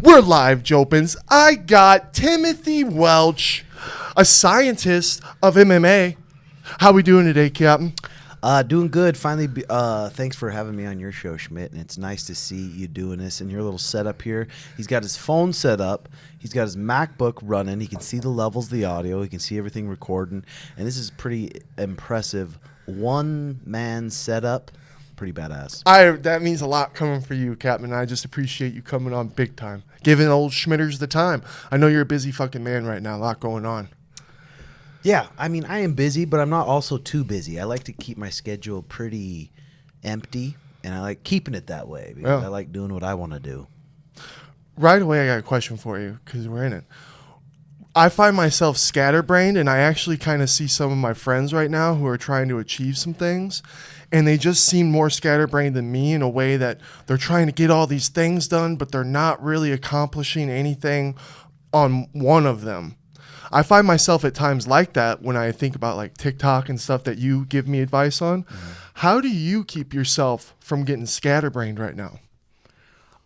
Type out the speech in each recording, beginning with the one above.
We're live, Jobins. I got Timothy Welch, a scientist of MMA. How we doing today, Captain? Doing good. Finally, thanks for having me on your show, Schmidt. And it's nice to see you doing this in your little setup here. He's got his phone set up. He's got his MacBook running. He can see the levels of the audio. He can see everything recording. And this is pretty impressive. One-man setup. Pretty badass. That means a lot coming for you, Captain. I just appreciate you coming on big time, giving old Schmitters the time. I know you're a busy fucking man right now. A lot going on. Yeah, I mean, I am busy, but I'm not also too busy. I like to keep my schedule pretty empty, and I like keeping it that way because I like doing what I want to do. Right away, I got a question for you because we're in it. I find myself scatterbrained, and I actually kind of see some of my friends right now who are trying to achieve some things, and they just seem more scatterbrained than me in a way that they're trying to get all these things done, but they're not really accomplishing anything on one of them. I find myself at times like that when I think about like TikTok and stuff that you give me advice on. Mm-hmm. How do you keep yourself from getting scatterbrained right now?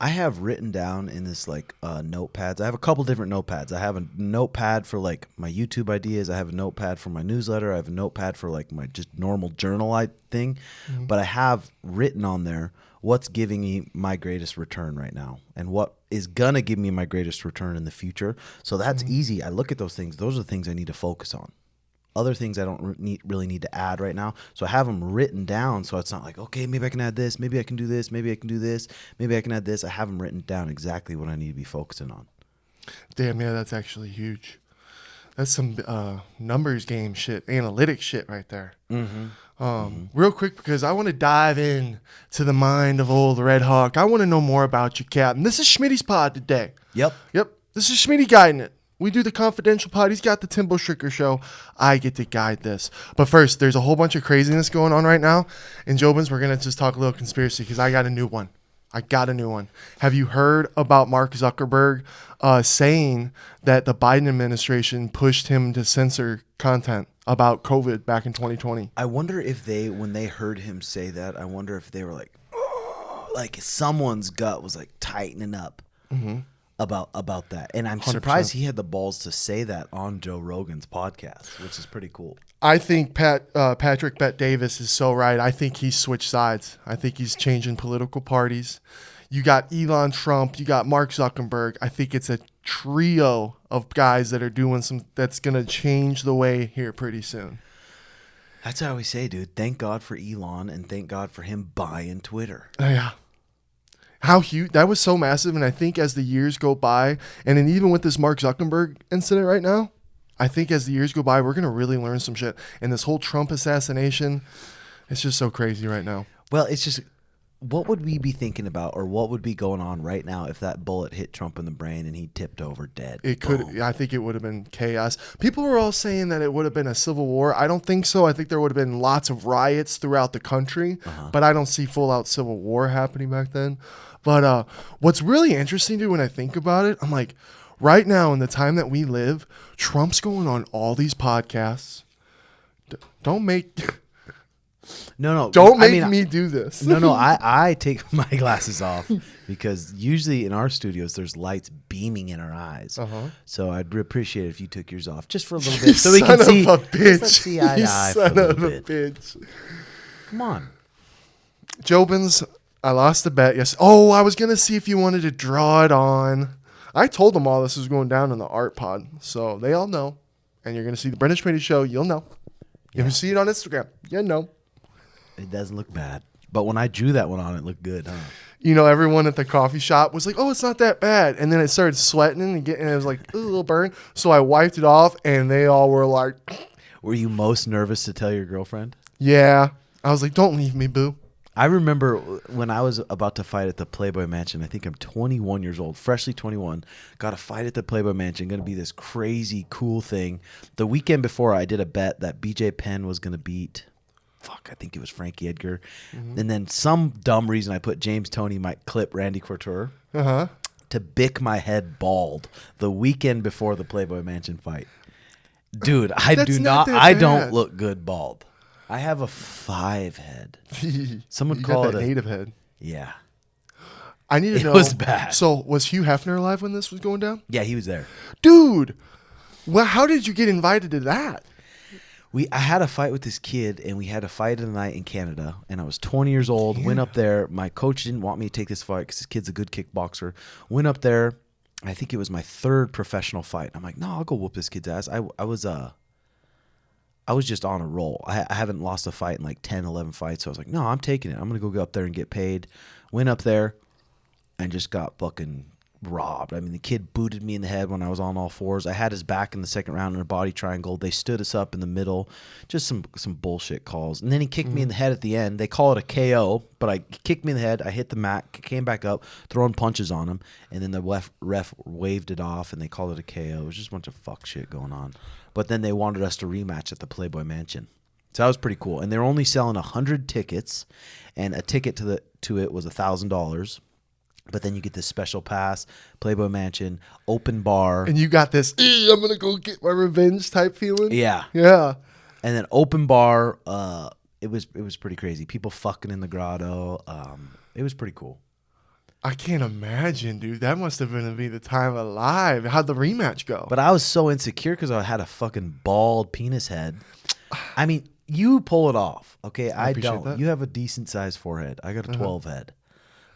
I have written down in this like notepads. I have a couple different notepads. I have a notepad for like my YouTube ideas. I have a notepad for my newsletter. I have a notepad for like my just normal journal thing. Mm-hmm. But I have written on there what's giving me my greatest return right now and what is going to give me my greatest return in the future. So that's easy. I look at those things. Those are the things I need to focus on. Other things I don't really need to add right now. So I have them written down so it's not like, okay, maybe I can add this. Maybe I can do this. Maybe I can do this. Maybe I can add this. I have them written down exactly what I need to be focusing on. Damn, yeah, that's actually huge. That's some numbers game shit, analytics shit right there. Mm-hmm. Real quick, because I want to dive in to the mind of old Red Hawk. I want to know more about you, Captain. This is Schmitty's pod today. Yep. This is Schmitty guiding it. We do the confidential pod. He's got the Timbo Stricker show. I get to guide this. But first, there's a whole bunch of craziness going on right now. In Jobins, we're going to just talk a little conspiracy because I got a new one. Have you heard about Mark Zuckerberg saying that the Biden administration pushed him to censor content about COVID back in 2020? I wonder if when they heard him say that, I wonder if they were like, oh, like someone's gut was like tightening up. Mm-hmm. About that. And I'm 100%. Surprised he had the balls to say that on Joe Rogan's podcast, which is pretty cool. I think Patrick Bet Davis is so right. I think he's switched sides. I think he's changing political parties. You got Elon Trump. You got Mark Zuckerberg. I think it's a trio of guys that are doing that's going to change the way here pretty soon. That's how we say, dude. Thank God for Elon and thank God for him buying Twitter. Yeah. How huge that was, so massive. And I think as the years go by, and then even with this Mark Zuckerberg incident right now, I think as the years go by, we're going to really learn some shit. And this whole Trump assassination, it's just so crazy right now. Well, it's just, what would we be thinking about or what would be going on right now if that bullet hit Trump in the brain and he tipped over dead? It could. I think it would have been chaos. People were all saying that it would have been a civil war. I don't think so. I think there would have been lots of riots throughout the country, but I don't see full-out civil war happening back then. But what's really interesting, dude, when I think about it, I'm like, right now in the time that we live, Trump's going on all these podcasts. Don't make me do this. No, I take my glasses off because usually in our studios there's lights beaming in our eyes. So I'd appreciate it if you took yours off just for a little bit so we can see. Let's see eye to eye for a little bit. Bitch. Come on, Jobins. I lost the bet. Yes. Oh, I was going to see if you wanted to draw it on. I told them all this was going down in the art pod. So they all know. And you're going to see the Brendan Schmitty show. You'll know. If you see it on Instagram, you know. It doesn't look bad. But when I drew that one on, it looked good, huh? You know, everyone at the coffee shop was like, oh, it's not that bad. And then it started sweating and it was like, ooh, a little burn. So I wiped it off and they all were like. Were you most nervous to tell your girlfriend? Yeah. I was like, don't leave me, boo. I remember when I was about to fight at the Playboy Mansion. I think I'm 21 years old, freshly 21. Got a fight at the Playboy Mansion. Going to be this crazy, cool thing. The weekend before, I did a bet that BJ Penn was going to beat, I think it was Frankie Edgar. Mm-hmm. And then some dumb reason I put James Toney might clip Randy Couture to bick my head bald the weekend before the Playboy Mansion fight. Dude, I don't look good bald. I have a 5 head. Some would call it an native head. Yeah. I need to know. It was bad. So was Hugh Hefner alive when this was going down? Yeah, he was there. Dude, well, how did you get invited to that? I had a fight with this kid, and we had a fight of the night in Canada, and I was 20 years old. Went up there. My coach didn't want me to take this fight because this kid's a good kickboxer. Went up there. I think it was my third professional fight. I'm like, no, I'll go whoop this kid's ass. I was just on a roll. I haven't lost a fight in like 10, 11 fights. So I was like, no, I'm taking it. I'm going to go up there and get paid. Went up there and just got fucking robbed. I mean, the kid booted me in the head when I was on all fours. I had his back in the second round in a body triangle. They stood us up in the middle. Just some bullshit calls. And then he kicked me in the head at the end. They call it a KO, but he kicked me in the head. I hit the mat, came back up, throwing punches on him. And then the ref waved it off, and they called it a KO. It was just a bunch of fuck shit going on. But then they wanted us to rematch at the Playboy Mansion. So that was pretty cool. And they were only selling 100 tickets, and a ticket to it was $1,000. But then you get this special pass, Playboy Mansion, open bar. And you got this, I'm going to go get my revenge type feeling? Yeah. Yeah. And then open bar, it was pretty crazy. People fucking in the grotto. It was pretty cool. I can't imagine, dude. That must have been the time alive. How'd the rematch go? But I was so insecure because I had a fucking bald penis head. I mean, you pull it off, okay? I don't. That. You have a decent sized forehead. I got a 12 head.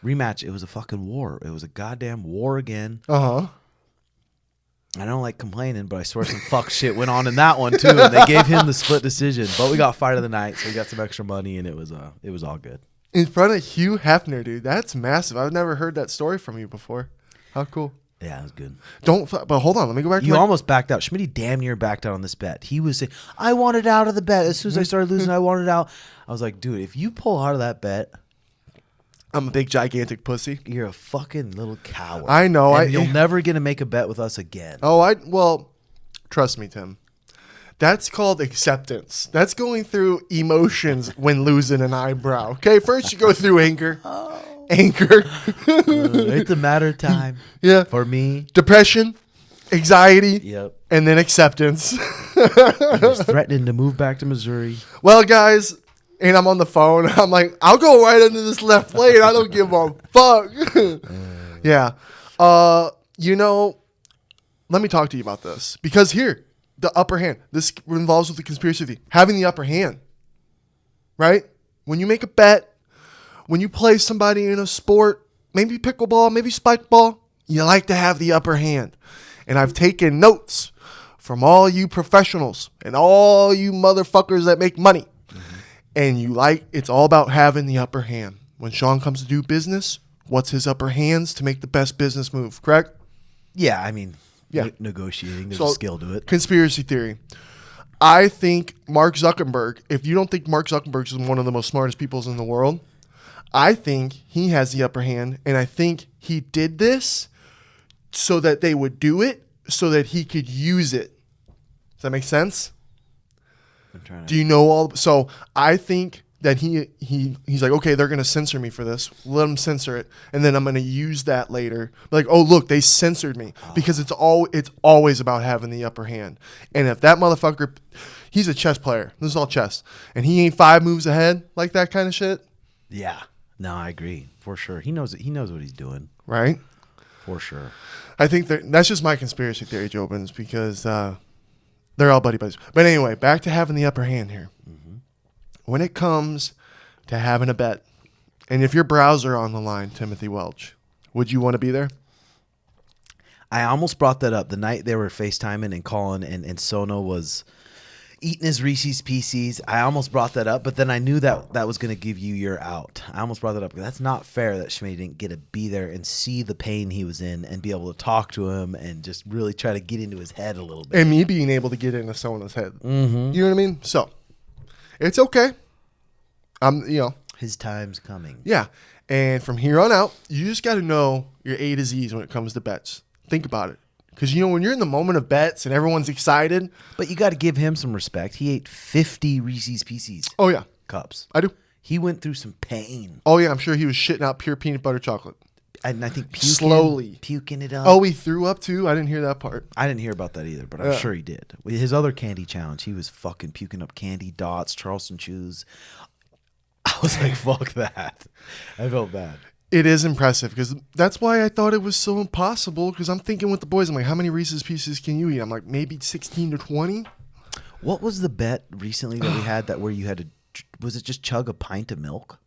Rematch, it was a fucking war. It was a goddamn war again. Uh-huh. I don't like complaining, but I swear some fuck shit went on in that one too. And they gave him the split decision. But we got fight of the night, so we got some extra money, and it was all good. In front of Hugh Hefner, dude. That's massive. I've never heard that story from you before. How cool. Yeah, it was good. But hold on. Let me go back to You almost backed out. Schmitty damn near backed out on this bet. He was saying, I wanted out of the bet. As soon as I started losing, I wanted out. I was like, dude, if you pull out of that bet, I'm a big, gigantic pussy. you're a fucking little coward. I know. And you'll never get to make a bet with us again. Well, trust me, Tim. That's called acceptance. That's going through emotions when losing an eyebrow. Okay, first you go through anger. Anger. It's a matter of time. Yeah. For me. Depression, anxiety, Yep. and then acceptance. He was threatening to move back to Missouri. Well, guys, and I'm on the phone. I'm like, I'll go right into this left lane. I don't give a fuck. Yeah. Let me talk to you about this. Because here, the upper hand. This involves with the conspiracy theory. Having the upper hand. Right? When you make a bet, when you play somebody in a sport, maybe pickleball, maybe spike ball, you like to have the upper hand. And I've taken notes from all you professionals and all you motherfuckers that make money. And it's all about having the upper hand. When Sean comes to do business, what's his upper hands to make the best business move, correct? Yeah, I mean, Yeah. Negotiating, there's a skill to it. Conspiracy theory. I think Mark Zuckerberg, if you don't think Mark Zuckerberg is one of the most smartest people in the world, I think he has the upper hand. And I think he did this so that they would do it so that he could use it. Does that make sense? Do you know all? So I think that he's like, okay, they're going to censor me for this. Let them censor it. And then I'm going to use that later. Like, oh, look, they censored me. Because it's always about having the upper hand. And if that motherfucker, he's a chess player. This is all chess. And he ain't 5 moves ahead, like that kind of shit. Yeah. No, I agree. For sure. He knows what he's doing. Right? For sure. I think that's just my conspiracy theory, Jobins, because they're all buddy buddies. But anyway, back to having the upper hand here. When it comes to having a bet, and if your browser on the line, Timothy Welch, would you want to be there? I almost brought that up the night they were FaceTiming and calling, and Sono was eating his Reese's Pieces. I almost brought that up, but then I knew that was going to give you your out. I almost brought that up. That's not fair that Schmitty didn't get to be there and see the pain he was in and be able to talk to him and just really try to get into his head a little bit. And me being able to get into Sona's head. Mm-hmm. You know what I mean? So, it's okay. His time's coming. Yeah. And from here on out, you just got to know your A to Z's when it comes to bets. Think about it. Because, when you're in the moment of bets and everyone's excited. But you got to give him some respect. He ate 50 Reese's Pieces. Oh, yeah. Cups. I do. He went through some pain. Oh, yeah. I'm sure he was shitting out pure peanut butter chocolate. And I think puking it up. Oh, he threw up too? I didn't hear that part. I didn't hear about that either, but I'm sure he did. With his other candy challenge, he was fucking puking up candy dots, Charleston chews. I was like, fuck that. I felt bad. It is impressive because that's why I thought it was so impossible. Because I'm thinking with the boys, I'm like, how many Reese's Pieces can you eat? I'm like, maybe 16 to 20. What was the bet recently that we had that where you had to, was it just chug a pint of milk?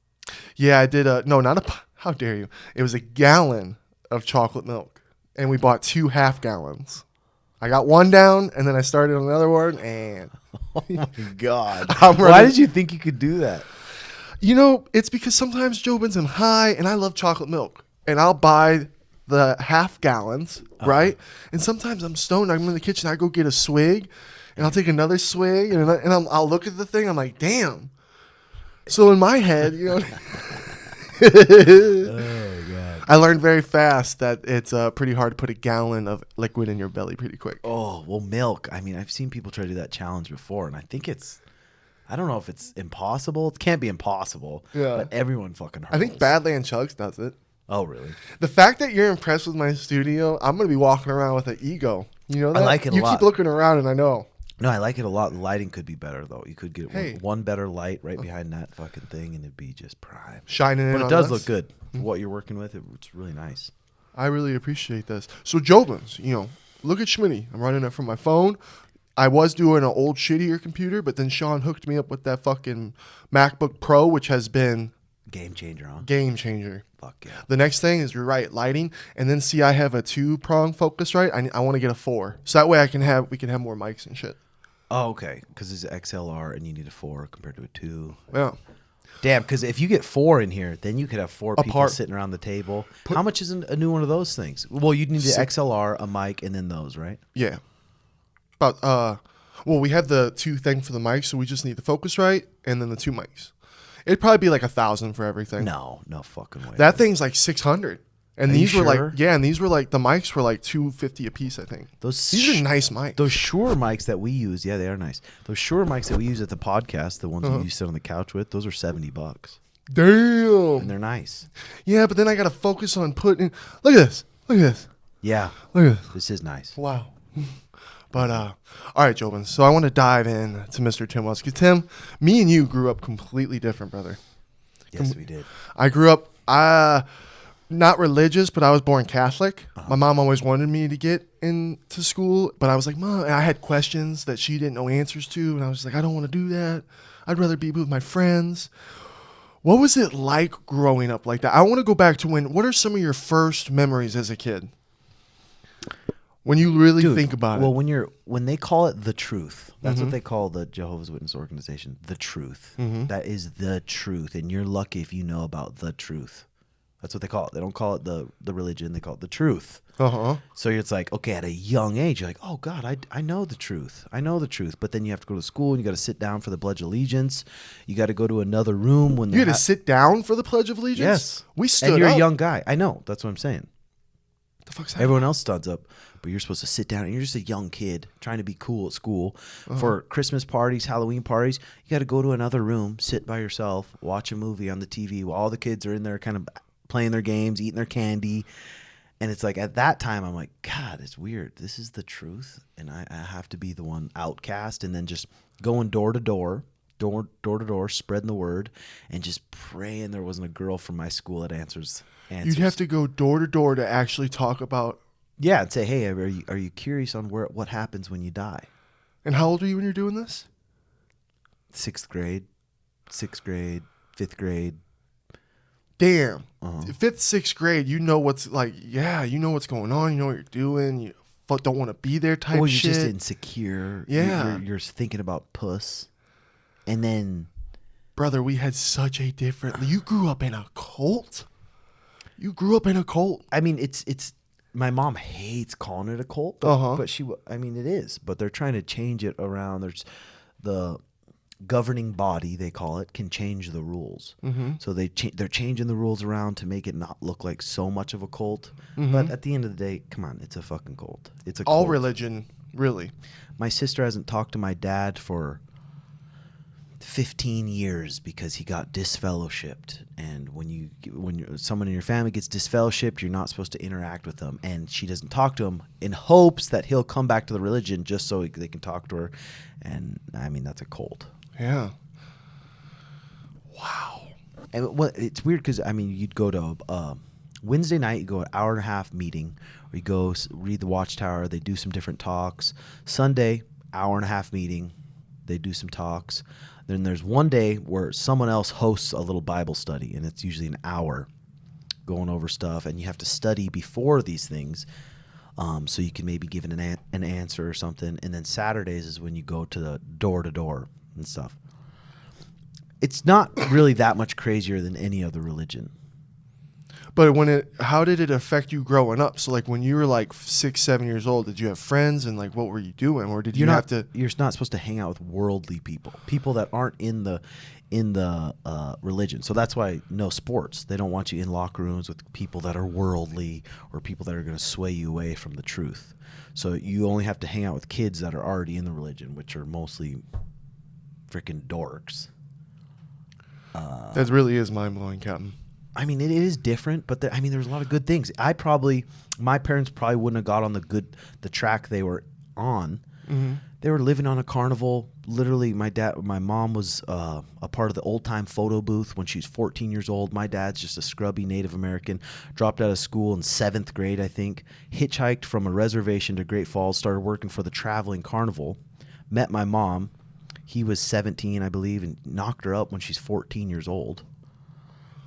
Yeah, I did. No, not a. How dare you? It was a gallon of chocolate milk, and we bought 2 half-gallons. I got one down, and then I started on another one, and Oh my God. I'm Why running- did you think you could do that? You know, it's because sometimes, Jobins, I'm high, and I love chocolate milk, and I'll buy the half-gallons, right? And sometimes I'm stoned. I'm in the kitchen. I go get a swig, and I'll take another swig, and I'll look at the thing. I'm like, damn. So in my head, you know, Oh God. I learned very fast that it's pretty hard to put a gallon of liquid in your belly pretty quick. Oh, well, milk. I mean, I've seen people try to do that challenge before, and I think I don't know if it's impossible. It can't be impossible. Yeah. But everyone fucking hurls. I think Badland Chugs does it. Oh, really? The fact that you're impressed with my studio, I'm going to be walking around with an ego. You know that? I like it a You lot. keep looking around, and I know. No, I like it a lot. The lighting could be better, though. You could get Hey. one better light right behind that fucking thing, and it'd be just prime. Shining in But it on does us. look good. What you're working with, it's really nice. I really appreciate this. So Jobins, you know, look at Schmitty. I'm running it from my phone. I was doing an old shittier computer, but then Sean hooked me up with that fucking MacBook Pro, which has been Game changer, huh? game changer. Fuck yeah. The next thing is, you're right, lighting, and then see I have a 2-prong Focusrite. I want to get a 4, so that way we can have more mics and shit. Oh, okay. Because it's XLR, and you need a 4 compared to a 2. Yeah. Damn, because if you get 4 in here, then you could have 4 people Apart. sitting around the table. How much is a new one of those things? Well, you'd need the XLR, a mic, and then those, right? Yeah. But well, we have the 2 thing for the mics, so we just need the Focusrite and then the 2 mics. It'd probably be like 1,000 for everything. No fucking way. That thing's like 600. And Are these you were sure? like, yeah, and these were like, the mics were like $250 a piece, I think. These are nice mics. Those Shure mics that we use, yeah, they are nice. Those Shure mics that we use at the podcast, the ones that you sit on the couch with, those are $70, Damn. and they're nice. Yeah, but then I got to focus on putting. Look at this. Look at this. Yeah, Look at this. this is nice. Wow. But all right, Jobin. So I want to dive in to Mr. Tim Welch. 'Cause Tim, me and you grew up completely different, brother. Yes, we did. I grew up not religious, but I was born Catholic. My mom always wanted me to get into school, but I was like, Mom, and I had questions that she didn't know answers to, and I was like, I don't want to do that. I'd rather be with my friends. What was it like growing up like that? I want to go back to what are some of your first memories as a kid? When you really Dude, think about well, it. when they call it the truth, that's what they call the Jehovah's Witness organization, the truth. That is the truth, and you're lucky if you know about the truth. That's what they call it. They don't call it the religion. They call it the truth. Uh-huh. So it's like, okay, at a young age, you're like, oh, God, I know the truth. I know the truth. But then you have to go to school, and you got to sit down for the Pledge of Allegiance. You got to go to another room. When You had to sit down for the Pledge of Allegiance? Yes. We stood and you're up. a young guy. I know. That's what I'm saying. What the fuck's that? Everyone else stands up, but you're supposed to sit down, and you're just a young kid trying to be cool at school. For Christmas parties, Halloween parties, you got to go to another room, sit by yourself, watch a movie on the TV while all the kids are in there kind of playing their games, eating their candy. And it's like, at that time, I'm like, God, it's weird. This is the truth, and I have to be the one outcast, and then just going door to door, spreading the word, and just praying there wasn't a girl from my school that answers. You'd have to go door to door to actually talk about. Yeah, and say, hey, are you curious on what happens when you die? And how old are you when you're doing this? 6th grade, 5th grade. Damn. 5th, 6th grade, you know what's like, yeah, you know what's going on. You know what you're doing. You don't want to be there type Or you're shit. just insecure. Yeah. You're thinking about puss. And then... Brother, we had such a different... You grew up in a cult? You grew up in a cult? I mean, it's my mom hates calling it a cult, but it is. But they're trying to change it around. There's the governing body, they call it, can change the rules. So they're changing the rules around to make it not look like so much of a cult. But at the end of the day, come on, it's a fucking cult. It's a All cult. religion, really. My sister hasn't talked to my dad for 15 years because he got disfellowshipped, and when someone in your family gets disfellowshipped, you're not supposed to interact with them, and she doesn't talk to him in hopes that he'll come back to the religion just so they can talk to her. And I mean, that's a cult. Yeah. Wow. And it's weird because I mean, you'd go to Wednesday night, you go an hour and a half meeting, or you go read the Watchtower. They do some different talks. Sunday, hour and a half meeting. They do some talks. Then there's one day where someone else hosts a little Bible study, and it's usually an hour going over stuff, and you have to study before these things, so you can maybe give an answer or something. And then Saturdays is when you go to the door-to-door and stuff. It's not really that much crazier than any other religion. But how did it affect you growing up? So like when you were like 6, 7 years old, did you have friends and like what were you doing, or did you have to? You're not supposed to hang out with worldly people that aren't in the religion. So that's why no sports. They don't want you in locker rooms with people that are worldly or people that are going to sway you away from the truth. So you only have to hang out with kids that are already in the religion, which are mostly freaking dorks. That really is mind blowing, Captain. I mean, it is different, but there's a lot of good things. My parents probably wouldn't have got on the track they were on. Mm-hmm. They were living on a carnival. Literally, my mom was a part of the old time photo booth when she was 14 years old. My dad's just a scrubby Native American. Dropped out of school in 7th grade, I think. Hitchhiked from a reservation to Great Falls. Started working for the traveling carnival. Met my mom. He was 17, I believe, and knocked her up when she's 14 years old.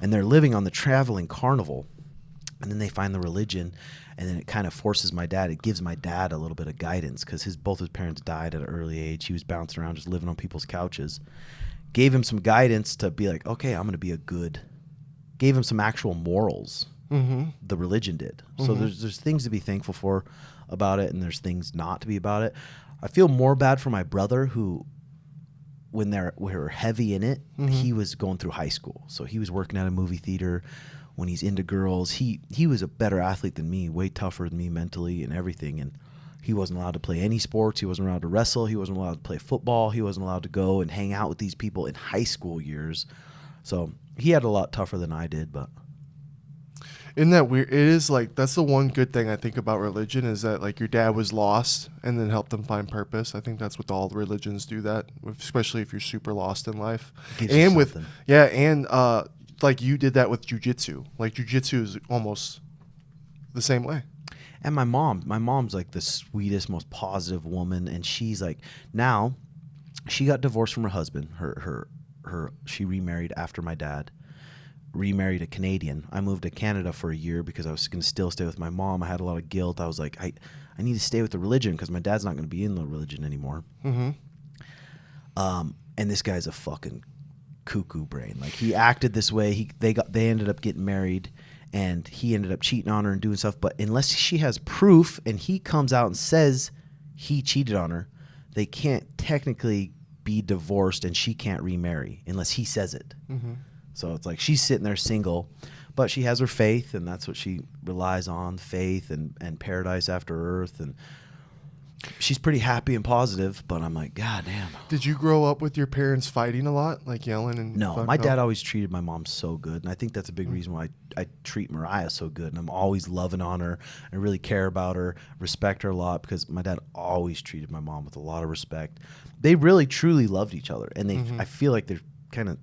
And they're living on the traveling carnival. And then they find the religion, and then it kind of forces my dad. It gives my dad a little bit of guidance because both his parents died at an early age. He was bouncing around just living on people's couches. Gave him some guidance to be like, okay, I'm going to be gave him some actual morals. Mm-hmm. The religion did. Mm-hmm. So there's things to be thankful for about it, and there's things not to be about it. I feel more bad for my brother who, when we were heavy in it, mm-hmm. he was going through high school. So he was working at a movie theater. When he's into girls, he was a better athlete than me, way tougher than me mentally and everything. And he wasn't allowed to play any sports. He wasn't allowed to wrestle. He wasn't allowed to play football. He wasn't allowed to go and hang out with these people in high school years. So he had a lot tougher than I did, but. Isn't that weird? It is like, that's the one good thing I think about religion is that like your dad was lost and then helped them find purpose. I think that's what all religions do that, especially if you're super lost in life. And like you did that with jiu-jitsu. Like jiu-jitsu is almost the same way. And my mom's like the sweetest, most positive woman. And she's like, now she got divorced from her husband. She remarried after my dad. Remarried a Canadian. I moved to Canada for a year because I was going to still stay with my mom. I had a lot of guilt. I was like, I need to stay with the religion because my dad's not going to be in the religion anymore. Mm-hmm. And this guy's a fucking cuckoo brain. Like he acted this way. They ended up getting married, and he ended up cheating on her and doing stuff. But unless she has proof and he comes out and says he cheated on her, they can't technically be divorced, and she can't remarry unless he says it. Mm-hmm. So it's like she's sitting there single, but she has her faith, and that's what she relies on, faith and paradise after earth. And she's pretty happy and positive, but I'm like, God damn. Did you grow up with your parents fighting a lot, like yelling? And No, my dad always treated my mom so good, and I think that's a big reason why I treat Mariah so good, and I'm always loving on her. I really care about her, respect her a lot, because my dad always treated my mom with a lot of respect. They really, truly loved each other, and I feel like they're kind of,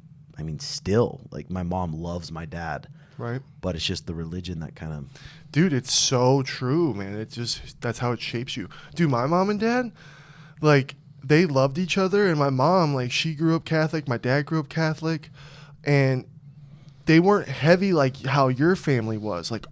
still, like my mom loves my dad. Right. But it's just the religion that kind of. Dude, it's so true, man. That's how it shapes you. Dude, my mom and dad, like, they loved each other. And my mom, like, she grew up Catholic. My dad grew up Catholic. And they weren't heavy like how your family was. Like,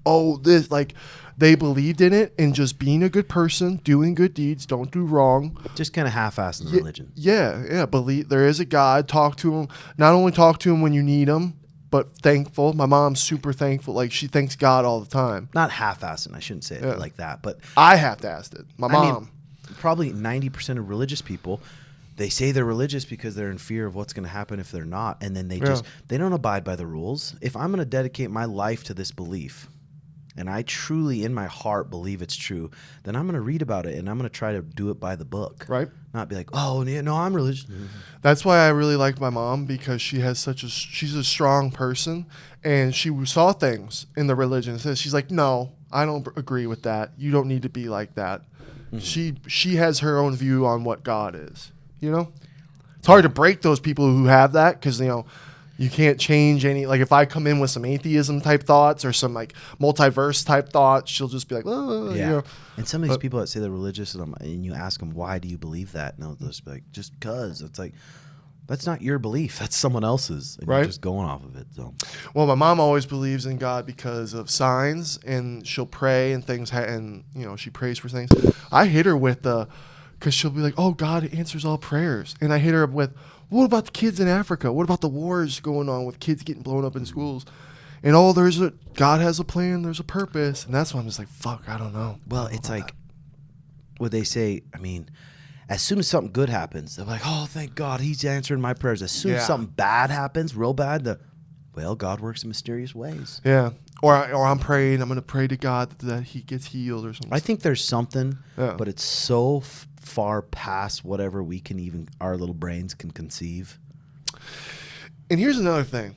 they believed in it and just being a good person, doing good deeds, don't do wrong. Just kind of half-assed in religion. Yeah. Believe there is a God. Talk to him. Not only talk to him when you need him, but thankful. My mom's super thankful. Like, she thanks God all the time. Not half-assing. I shouldn't say it like that. But I half-assed it. My mom. Probably 90% of religious people, they say they're religious because they're in fear of what's going to happen if they're not. And then they don't abide by the rules. If I'm going to dedicate my life to this belief, and I truly in my heart believe it's true, then I'm going to read about it, and I'm going to try to do it by the book. Right. Not be like, oh, no, I'm religious. That's why I really like my mom, because she's a strong person, and she saw things in the religion. She's like, no, I don't agree with that. You don't need to be like that. Mm-hmm. She has her own view on what God is. You know? It's hard to break those people who have that, because, You can't change any. Like if I come in with some atheism type thoughts or some like multiverse type thoughts, she'll just be like, oh, Yeah. you know. And some of these people that say they're religious, and you ask them, why do you believe that? And they'll just be like, just because. It's like, that's not your belief. That's someone else's. And Right. you're just going off of it. So. Well, my mom always believes in God because of signs, and she'll pray and things, and you know, she prays for things. I hit her with because she'll be like, "Oh, God answers all prayers," and I hit her with, "What about the kids in Africa? What about the wars going on with kids getting blown up in schools?" And God has a plan. There's a purpose, and that's why I'm just like, "Fuck, I don't know." Well, it's like what they say. I mean, as soon as something good happens, they're like, "Oh, thank God, He's answering my prayers." As soon as something bad happens, real bad, God works in mysterious ways. Yeah. Or I'm praying. I'm going to pray to God that he gets healed or something. I think there's something, Yeah. but it's so far past whatever our little brains can conceive. And here's another thing.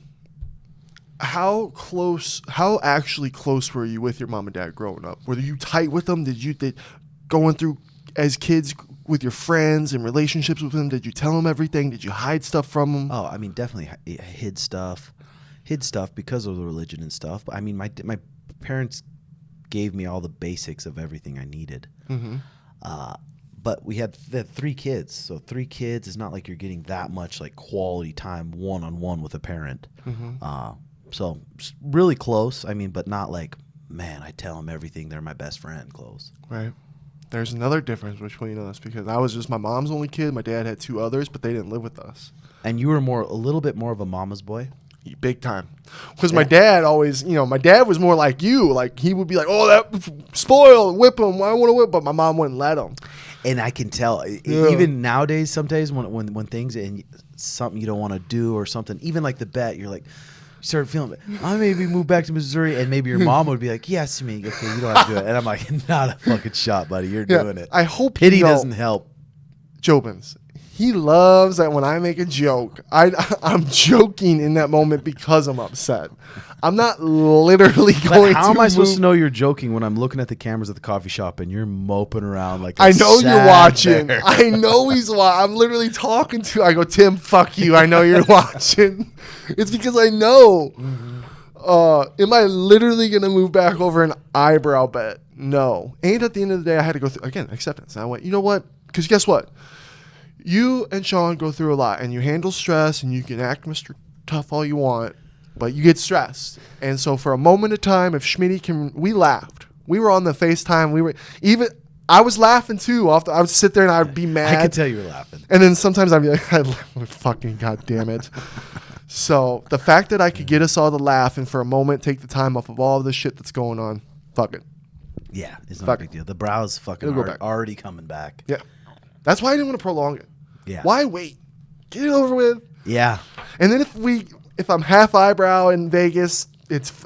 How actually close were you with your mom and dad growing up? Were you tight with them? Did going through as kids with your friends and relationships with them? Did you tell them everything? Did you hide stuff from them? Oh, I mean, definitely hid stuff because of the religion and stuff. But I mean, my parents gave me all the basics of everything I needed. Mm-hmm. But we had 3 kids, so 3 kids is not like you're getting that much like quality time one-on-one with a parent. Mm-hmm. So really close. I mean, but not like, man, I tell them everything. They're my best friend. Close. Right. There's another difference between us because I was just my mom's only kid. My dad had 2 others, but they didn't live with us. And you were a little bit more of a mama's boy. Big time. Because my dad always, my dad was more like you. Like he would be like, "Oh, that spoil, whip him. I want to whip," but my mom wouldn't let him. And I can tell, even nowadays, sometimes when things and something you don't want to do or something, even like the bet, you're like, you start feeling, I maybe move back to Missouri, and maybe your mom would be like, "Yes, me, okay, you don't have to do it," and I'm like, "Not a fucking shot, buddy. You're doing it." I hope pity doesn't help. Jobins. He loves that when I make a joke, I'm joking in that moment because I'm upset. I'm not literally going to. How am I supposed to know you're joking when I'm looking at the cameras at the coffee shop and you're moping around like a I know you're sad watching. bear? I know he's watching. I'm literally talking to. I go, "Tim, fuck you. I know you're watching." It's because I know. Mm-hmm. Am I literally going to move back over an eyebrow bet? No. And at the end of the day, I had to go through, again, acceptance. And I went, you know what? Because guess what? You and Sean go through a lot, and you handle stress, and you can act Mr. Tough all you want, but you get stressed. And so for a moment of time, if Schmitty we laughed. We were on the FaceTime. I was laughing too. I would sit there and I'd be mad. I could tell you were laughing. And then sometimes I'd be like, fucking goddamn it. So the fact that I could get us all to laugh and for a moment take the time off of all of the shit that's going on, fuck it. Yeah, it's not a big deal. The brow's fucking already coming back. Yeah. That's why I didn't want to prolong it. Yeah. Why wait? Get it over with. Yeah. And then if I'm half eyebrow in Vegas,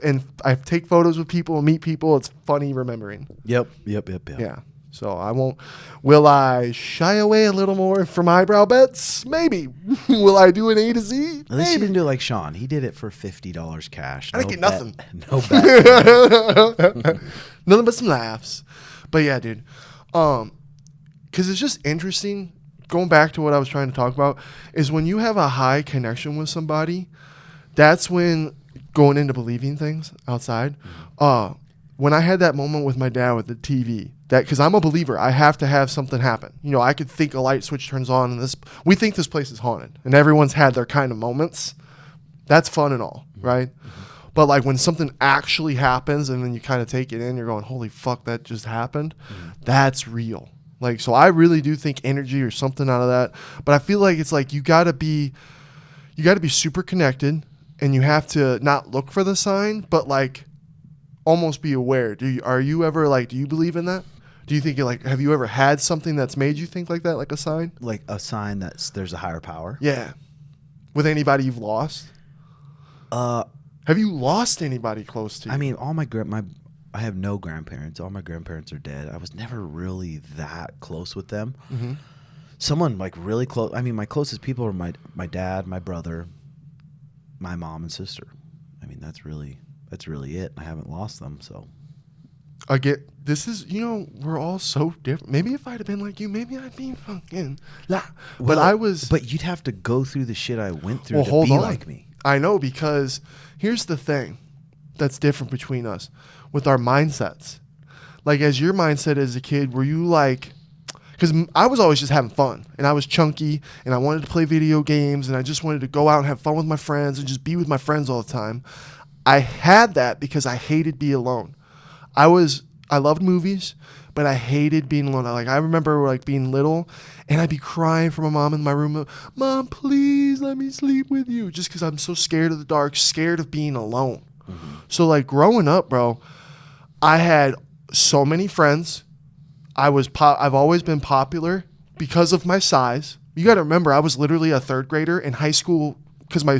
and I take photos with people and meet people, it's funny remembering. Yep. Yeah. So I won't. Will I shy away a little more from eyebrow bets? Maybe. Will I do an A to Z? At least you didn't do it like Sean. He did it for $50 cash. I didn't get nothing. No bet. Nothing but some laughs. But yeah, dude. Because it's just interesting. Going back to what I was trying to talk about is when you have a high connection with somebody, that's when going into believing things outside. When I had that moment with my dad with the TV, because I'm a believer, I have to have something happen. I could think a light switch turns on and we think this place is haunted, and everyone's had their kind of moments. That's fun and all, right? Mm-hmm. But like when something actually happens and then you kind of take it in, you're going, "Holy fuck, that just happened." Mm-hmm. That's real. Like, so I really do think energy or something out of that. But I feel like it's like you got to be super connected, and you have to not look for the sign, but like almost be aware. Are you ever like, do you believe in that? Do you think have you ever had something that's made you think like that, like a sign? Like a sign that there's a higher power? Yeah. With anybody you've lost? Have you lost anybody close to you? I mean, I have no grandparents. All my grandparents are dead. I was never really that close with them. Mm-hmm. Someone like really close. I mean, my closest people are my dad, my brother, my mom and sister. I mean, that's really it. I haven't lost them. So I get this is we're all so different. Maybe if I'd have been like you, maybe I'd be fucking. But But you'd have to go through the shit I went through to be like me. I know, because here's the thing that's different between us with our mindsets. Like, as your mindset as a kid, were you like, because I was always just having fun, and I was chunky, and I wanted to play video games, and I just wanted to go out and have fun with my friends and just be with my friends all the time. I had that because I hated being alone. I loved movies, but I hated being alone. Like, I remember like being little, and I'd be crying for my mom in my room. Mom, please let me sleep with you, just because I'm so scared of the dark, scared of being alone. Mm-hmm. So like growing up, bro, I had so many friends. I've always been popular because of my size. You got to remember, I was literally a third grader in high school because my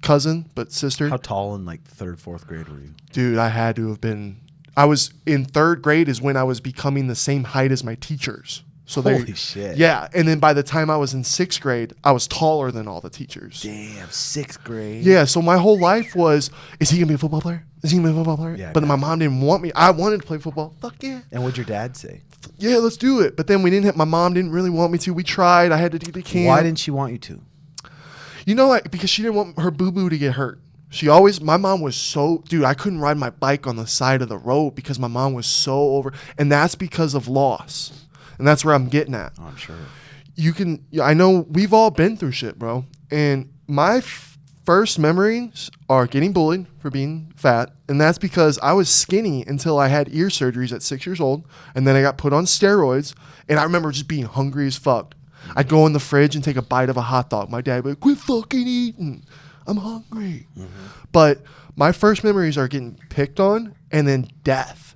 cousin. How tall in like third, fourth grade were you? Dude, I had to have been. I was in third grade is when I was becoming the same height as my teachers. So holy shit. Yeah, and then by the time I was in sixth grade, I was taller than all the teachers. Damn, sixth grade. Yeah, so my whole life was, is he gonna be a football player? Is he gonna be a football player? Yeah, but then my mom didn't want me. I wanted to play football. Fuck yeah. And what'd your dad say? Yeah, let's do it. But then my mom didn't really want me to. We tried. I had to do the camp. Why didn't she want you to? You know, because she didn't want her boo-boo to get hurt. My mom was so, dude, I couldn't ride my bike on the side of the road because my mom was so over, and that's because of loss. And that's where I'm getting at. Oh, I'm sure. I know we've all been through shit, bro. And my first memories are getting bullied for being fat. And that's because I was skinny until I had ear surgeries at 6 years old. And then I got put on steroids. And I remember just being hungry as fuck. I'd go in the fridge and take a bite of a hot dog. My dad would be like, quit fucking eating. I'm hungry. Mm-hmm. But my first memories are getting picked on and then death.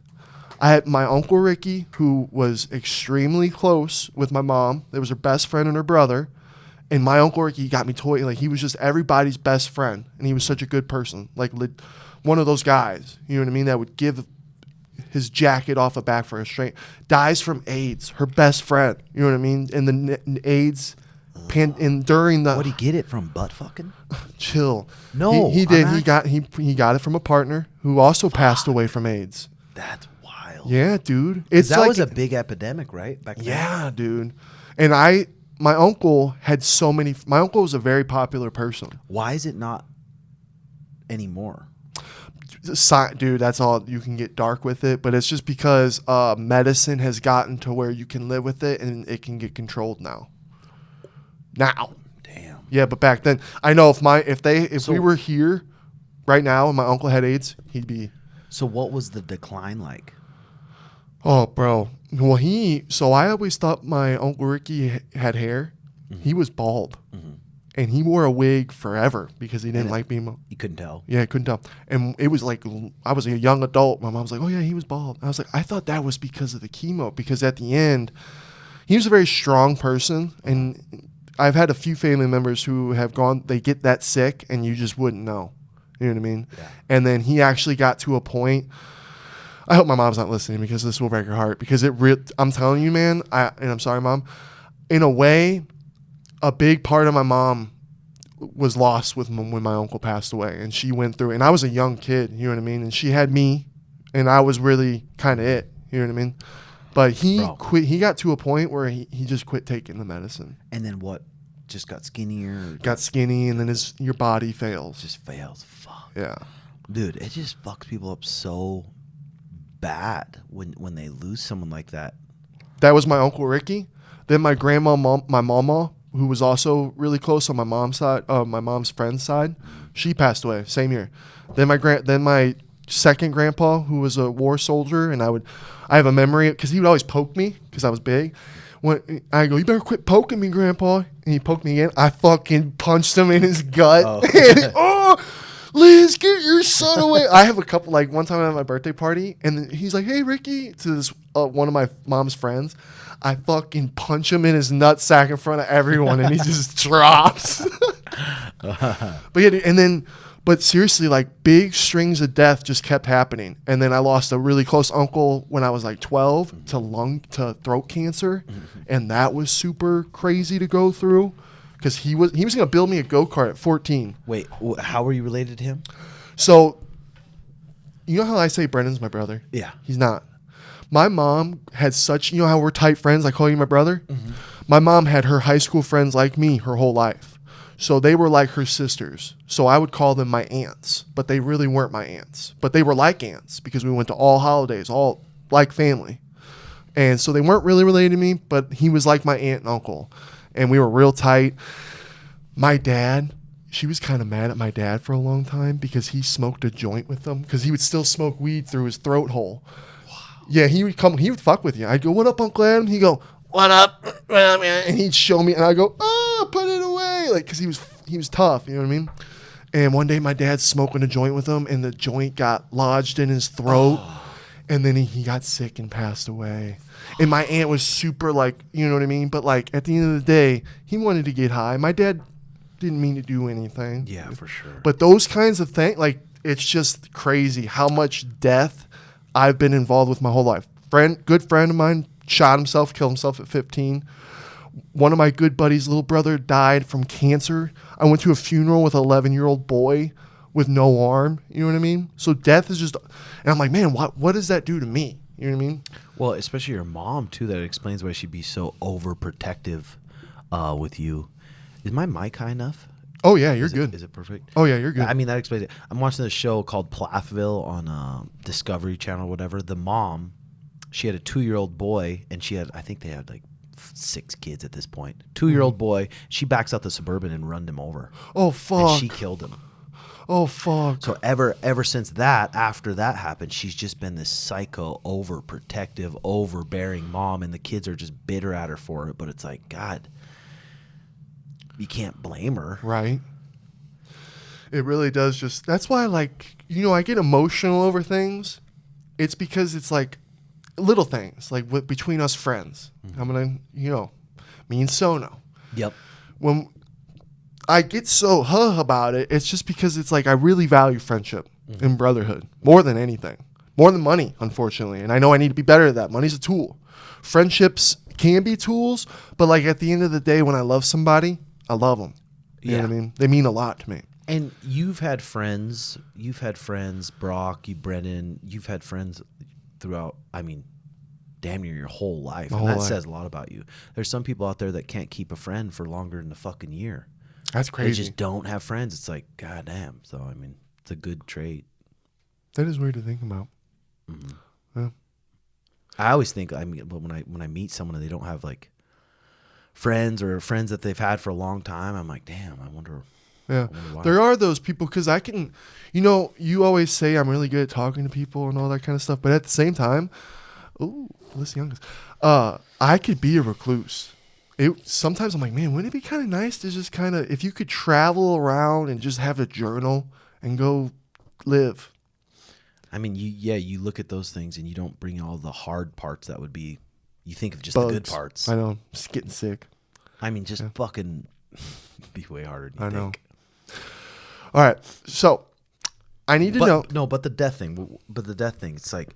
I had my Uncle Ricky, who was extremely close with my mom. It was her best friend and her brother. And my Uncle Ricky got me toys. Like, he was just everybody's best friend. And he was such a good person. Like, one of those guys, you know what I mean, that would give his jacket off a back for a straight. Dies from AIDS. Her best friend. You know what I mean? And the AIDS... during the... What'd he get it from? Butt fucking? Chill. No. He did. He got it from a partner who also passed away from AIDS. That's wild. Yeah, dude. That was a big epidemic, right? Back then? Yeah, dude. And my uncle had so many... My uncle was a very popular person. Why is it not anymore? Dude, that's all. You can get dark with it, but it's just because medicine has gotten to where you can live with it and it can get controlled now. Damn. Yeah, but back then, I know if we were here right now and my uncle had AIDS, he'd be... So what was the decline like? Oh, bro. Well, I always thought my Uncle Ricky had hair. Mm-hmm. He was bald. Mm-hmm. And he wore a wig forever because he didn't like being... You couldn't tell? Yeah, I couldn't tell. And it was like, I was a young adult. My mom was like, oh yeah, he was bald. I was like, I thought that was because of the chemo. Because at the end, he was a very strong person. And I've had a few family members who have they get that sick and you just wouldn't know. You know what I mean? Yeah. And then he actually got to a point... I hope my mom's not listening because this will break her heart. Because I'm telling you, man, and I'm sorry, Mom, in a way, a big part of my mom was lost when my uncle passed away. And she went through it. And I was a young kid, you know what I mean? And she had me, and I was really kind of it, you know what I mean? But he quit. He got to a point where he just quit taking the medicine. And then what? Just got skinnier? Got skinny, and then your body fails. Just fails. Fuck. Yeah. Dude, it just fucks people up so bad when they lose someone like that. That was my Uncle Ricky. Then my grandma, my mama, who was also really close on my mom's side, my mom's friend's side, she passed away same year. Then my second grandpa, who was a war soldier, and I have a memory because he would always poke me because I was big. When I go, you better quit poking me, Grandpa, and he poked me again. I fucking punched him in his gut. Oh. Liz, get your son away. I have a couple, like one time at my birthday party, and he's like, hey, Ricky, to this one of my mom's friends. I fucking punch him in his nutsack in front of everyone, and he just drops. But seriously, like big strings of death just kept happening. And then I lost a really close uncle when I was like 12 to throat cancer. And that was super crazy to go through. Because he was going to build me a go-kart at 14. Wait, how were you related to him? So, you know how I say Brendan's my brother? Yeah. He's not. My mom had you know how we're tight friends? I call you my brother? Mm-hmm. My mom had her high school friends like me her whole life. So they were like her sisters. So I would call them my aunts, but they really weren't my aunts. But they were like aunts because we went to all holidays, all like family. And so they weren't really related to me, but he was like my aunt and uncle. And we were real tight. My dad, she was kind of mad at my dad for a long time because he smoked a joint with them because he would still smoke weed through his throat hole. Wow. Yeah, he would fuck with you. I'd go, what up, Uncle Adam? He'd go, what up? And he'd show me, and I'd go, oh, put it away. Like, because he was tough, you know what I mean? And one day my dad's smoking a joint with him, and the joint got lodged in his throat. Oh. And then he got sick and passed away. And my aunt was super, like, you know what I mean? But, like, at the end of the day, he wanted to get high. My dad didn't mean to do anything. Yeah, for sure. But those kinds of things, like, it's just crazy how much death I've been involved with my whole life. Good friend of mine shot himself, killed himself at 15. One of my good buddies' little brother died from cancer. I went to a funeral with an 11-year-old boy with no arm. You know what I mean? So death is just, and I'm like, man, what does that do to me? You know what I mean? Well, especially your mom, too. That explains why she'd be so overprotective with you. Is my mic high enough? Oh, yeah, you're good. Is it perfect? Oh, yeah, you're good. I mean, that explains it. I'm watching this show called Plathville on Discovery Channel or whatever. The mom, she had a 2-year-old boy, and I think they had like 6 kids at this point. 2-year-old boy, she backs out the Suburban and runned him over. Oh, fuck. And she killed him. Oh, fuck. So ever since that, after that happened, she's just been this psycho, overprotective, overbearing mom, and the kids are just bitter at her for it. But it's like, God, you can't blame her. Right. It really does just, that's why, like, you know, I get emotional over things. It's because it's like little things, like between us friends. Mm-hmm. I'm going to, you know, me and Sono. Yep. When I get so about it, it's just because it's like I really value friendship and brotherhood more than anything. More than money, unfortunately. And I know I need to be better at that. Money's a tool. Friendships can be tools, but like at the end of the day, when I love somebody, I love them. You know what I mean? They mean a lot to me. And you've had friends, Brock, Brennan, you've had friends throughout, I mean, damn near your whole life. And that says a lot about you. There's some people out there that can't keep a friend for longer than a fucking year. That's crazy. They just don't have friends. It's like, God damn. So, I mean, it's a good trait. That is weird to think about. Mm-hmm. Yeah. I always think, I mean, when I meet someone and they don't have like friends or friends that they've had for a long time, I'm like, damn, I wonder. Yeah. There are those people because I can, you know, you always say I'm really good at talking to people and all that kind of stuff. But at the same time, listen, youngest, I could be a recluse. Sometimes I'm like, man, wouldn't it be kind of nice to just kind of, if you could travel around and just have a journal and go live. I mean, you look at those things and you don't bring all the hard parts that would be, you think of just Bugs. the good parts. I know, I'm just getting sick. I mean, just fucking be way harder than you think. All right, so I need to know. No, but the death thing, it's like,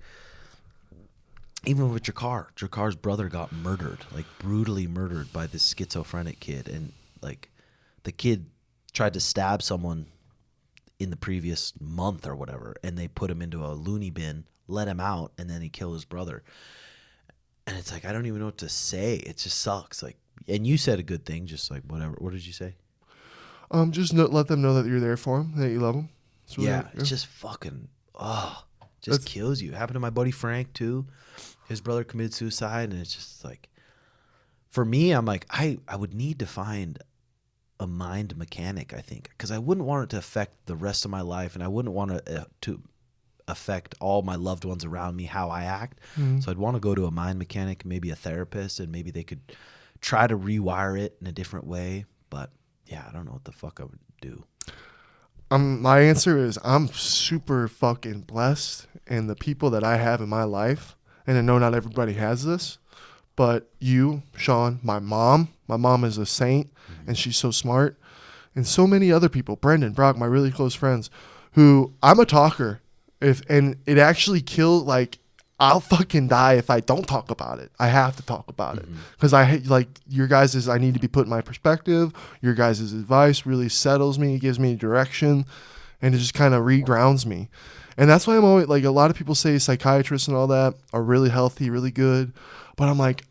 even with Jakar's brother got murdered, like brutally murdered by this schizophrenic kid. And like the kid tried to stab someone in the previous month or whatever. And they put him into a loony bin, let him out, and then he killed his brother. And it's like, I don't even know what to say. It just sucks. Like, and you said a good thing, just like whatever. What did you say? Just let them know that you're there for them, that you love them. Really, it's just fucking, just kills you. It happened to my buddy Frank too. His brother committed suicide, and it's just like, for me, I'm like, I would need to find a mind mechanic, I think, because I wouldn't want it to affect the rest of my life, and I wouldn't want it to affect all my loved ones around me, how I act. Mm-hmm. So I'd want to go to a mind mechanic, maybe a therapist, and maybe they could try to rewire it in a different way. But yeah, I don't know what the fuck I would do. My answer is I'm super fucking blessed, and the people that I have in my life, and I know not everybody has this, but you, Sean, my mom is a saint, and she's so smart, and so many other people, Brendan, Brock, my really close friends, who I'm a talker, and it actually killed, like, I'll fucking die if I don't talk about it. I have to talk about it because I like your guys' I need to be put in my perspective. Your guys' advice really settles me. It gives me direction, and it just kind of regrounds me. And that's why I'm always like, a lot of people say psychiatrists and all that are really healthy, really good. But I'm like,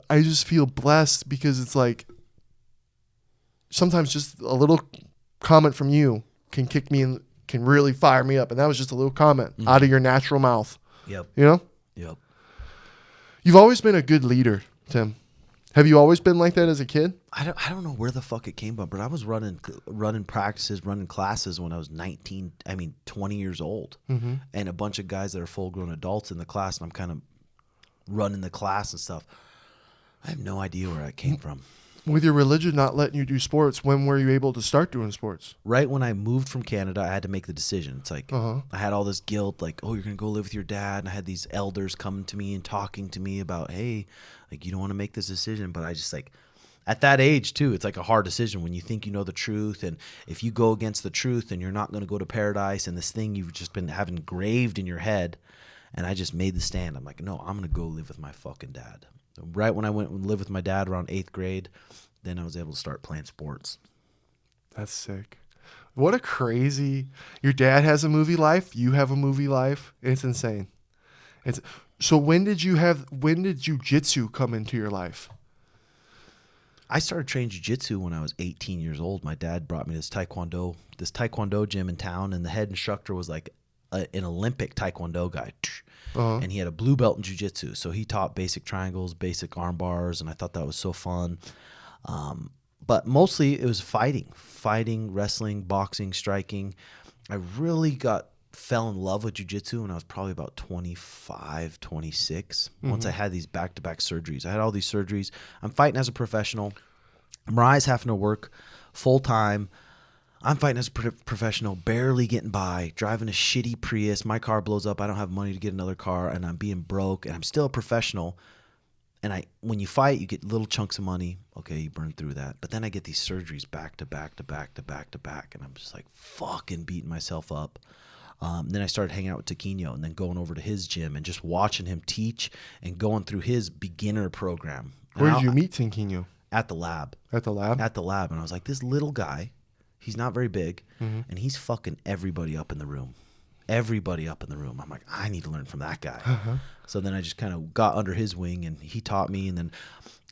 I just feel blessed because it's like, sometimes just a little comment from you can kick me and can really fire me up. And that was just a little comment out of your natural mouth. Yep. You know? Yep. You've always been a good leader, Tim. Have you always been like that as a kid? I don't know where the fuck it came from, but I was running practices, running classes when I was 20 years old. And a bunch of guys that are full-grown adults in the class, and I'm kind of running the class and stuff. I have no idea where that came from. With your religion not letting you do sports, when were you able to start doing sports? Right when I moved from Canada, I had to make the decision. It's like I had all this guilt, like, oh, you're going to go live with your dad. And I had these elders coming to me and talking to me about, hey, like, you don't want to make this decision. But I just, like, at that age, too, it's like a hard decision when you think you know the truth. And if you go against the truth, then you're not going to go to paradise. And this thing you've just been having engraved in your head. And I just made the stand. I'm like, no, I'm going to go live with my fucking dad. Right when I went and lived with my dad around 8th grade, then I was able to start playing sports. That's sick. What a crazy... Your dad has a movie life. You have a movie life. It's insane. So when did jiu-jitsu come into your life? I started training jiu-jitsu when I was 18 years old. My dad brought me to this taekwondo gym in town, and the head instructor was like an Olympic taekwondo guy. And he had a blue belt in jiu-jitsu. So he taught basic triangles, basic arm bars, and I thought that was so fun. But mostly it was fighting, wrestling, boxing, striking. I really fell in love with jiu-jitsu when I was probably about 25, 26. Once I had these back-to-back surgeries. I had all these surgeries. I'm fighting as a professional. Mariah's having to work full-time. I'm fighting as a professional, barely getting by, driving a shitty Prius. My car blows up. I don't have money to get another car, and I'm being broke, and I'm still a professional. And when you fight, you get little chunks of money. Okay, you burn through that. But then I get these surgeries back to back to back to back to back, and I'm just like fucking beating myself up. Then I started hanging out with Taquino and then going over to his gym and just watching him teach and going through his beginner program. Where did you meet Taquino? At the lab. At the lab? At the lab. And I was like, this little guy, he's not very big, and he's fucking everybody up in the room. Everybody up in the room. I'm like, I need to learn from that guy. So then I just kind of got under his wing, and he taught me. And then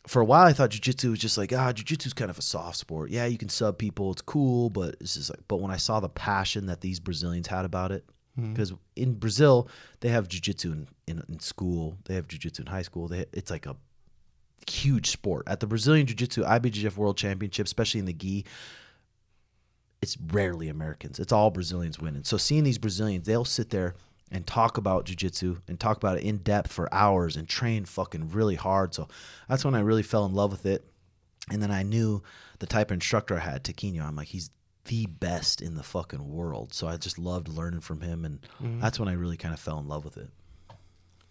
for a while, I thought jiu-jitsu was just like, jiu-jitsu is kind of a soft sport. Yeah, you can sub people. It's cool, but it's just like. But when I saw the passion that these Brazilians had about it, because in Brazil, they have jiu-jitsu in school. They have jiu-jitsu in high school. It's like a huge sport. At the Brazilian Jiu-Jitsu IBJJF World Championship, especially in the gi, it's rarely Americans. It's all Brazilians winning. So seeing these Brazilians, they'll sit there and talk about jiu-jitsu and talk about it in depth for hours and train fucking really hard. So that's when I really fell in love with it. And then I knew the type of instructor I had, Taquino. I'm like, he's the best in the fucking world. So I just loved learning from him. And that's when I really kind of fell in love with it.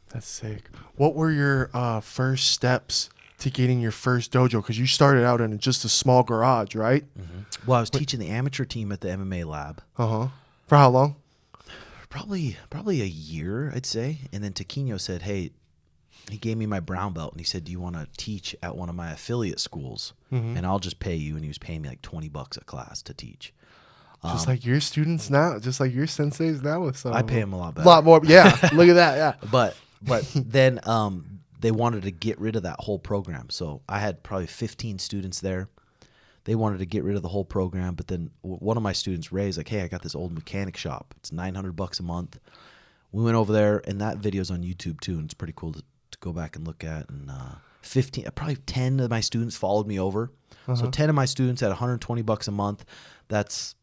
That's sick. What were your first steps to getting your first dojo? Because you started out in just a small garage, right? Well, I was teaching the amateur team at the MMA lab. For how long? Probably a year, I'd say. And then Taquino said, hey, he gave me my brown belt, and he said, do you want to teach at one of my affiliate schools? And I'll just pay you. And he was paying me like $20 a class to teach. Just like your students now, just like your senseis now with some. I pay him a lot better. A lot more. Yeah. Look at that. Yeah. But then they wanted to get rid of that whole program. So I had probably 15 students there. They wanted to get rid of the whole program, but then one of my students, Ray's like, hey, I got this old mechanic shop. It's $900 a month. We went over there, and that video's on YouTube too, and it's pretty cool to go back and look at. And 15, probably 10 of my students followed me over. So 10 of my students at $120 a month. That's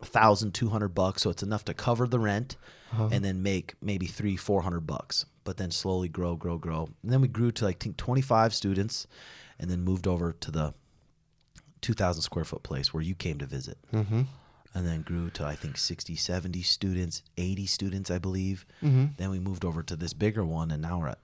$1,200. So it's enough to cover the rent and then make maybe $300-$400. But then slowly grow. And then we grew to, I think, 25 students, and then moved over to the 2,000 square foot place where you came to visit. And then grew to, I think, 60, 70 students, 80 students, I believe. Then we moved over to this bigger one, and now we're at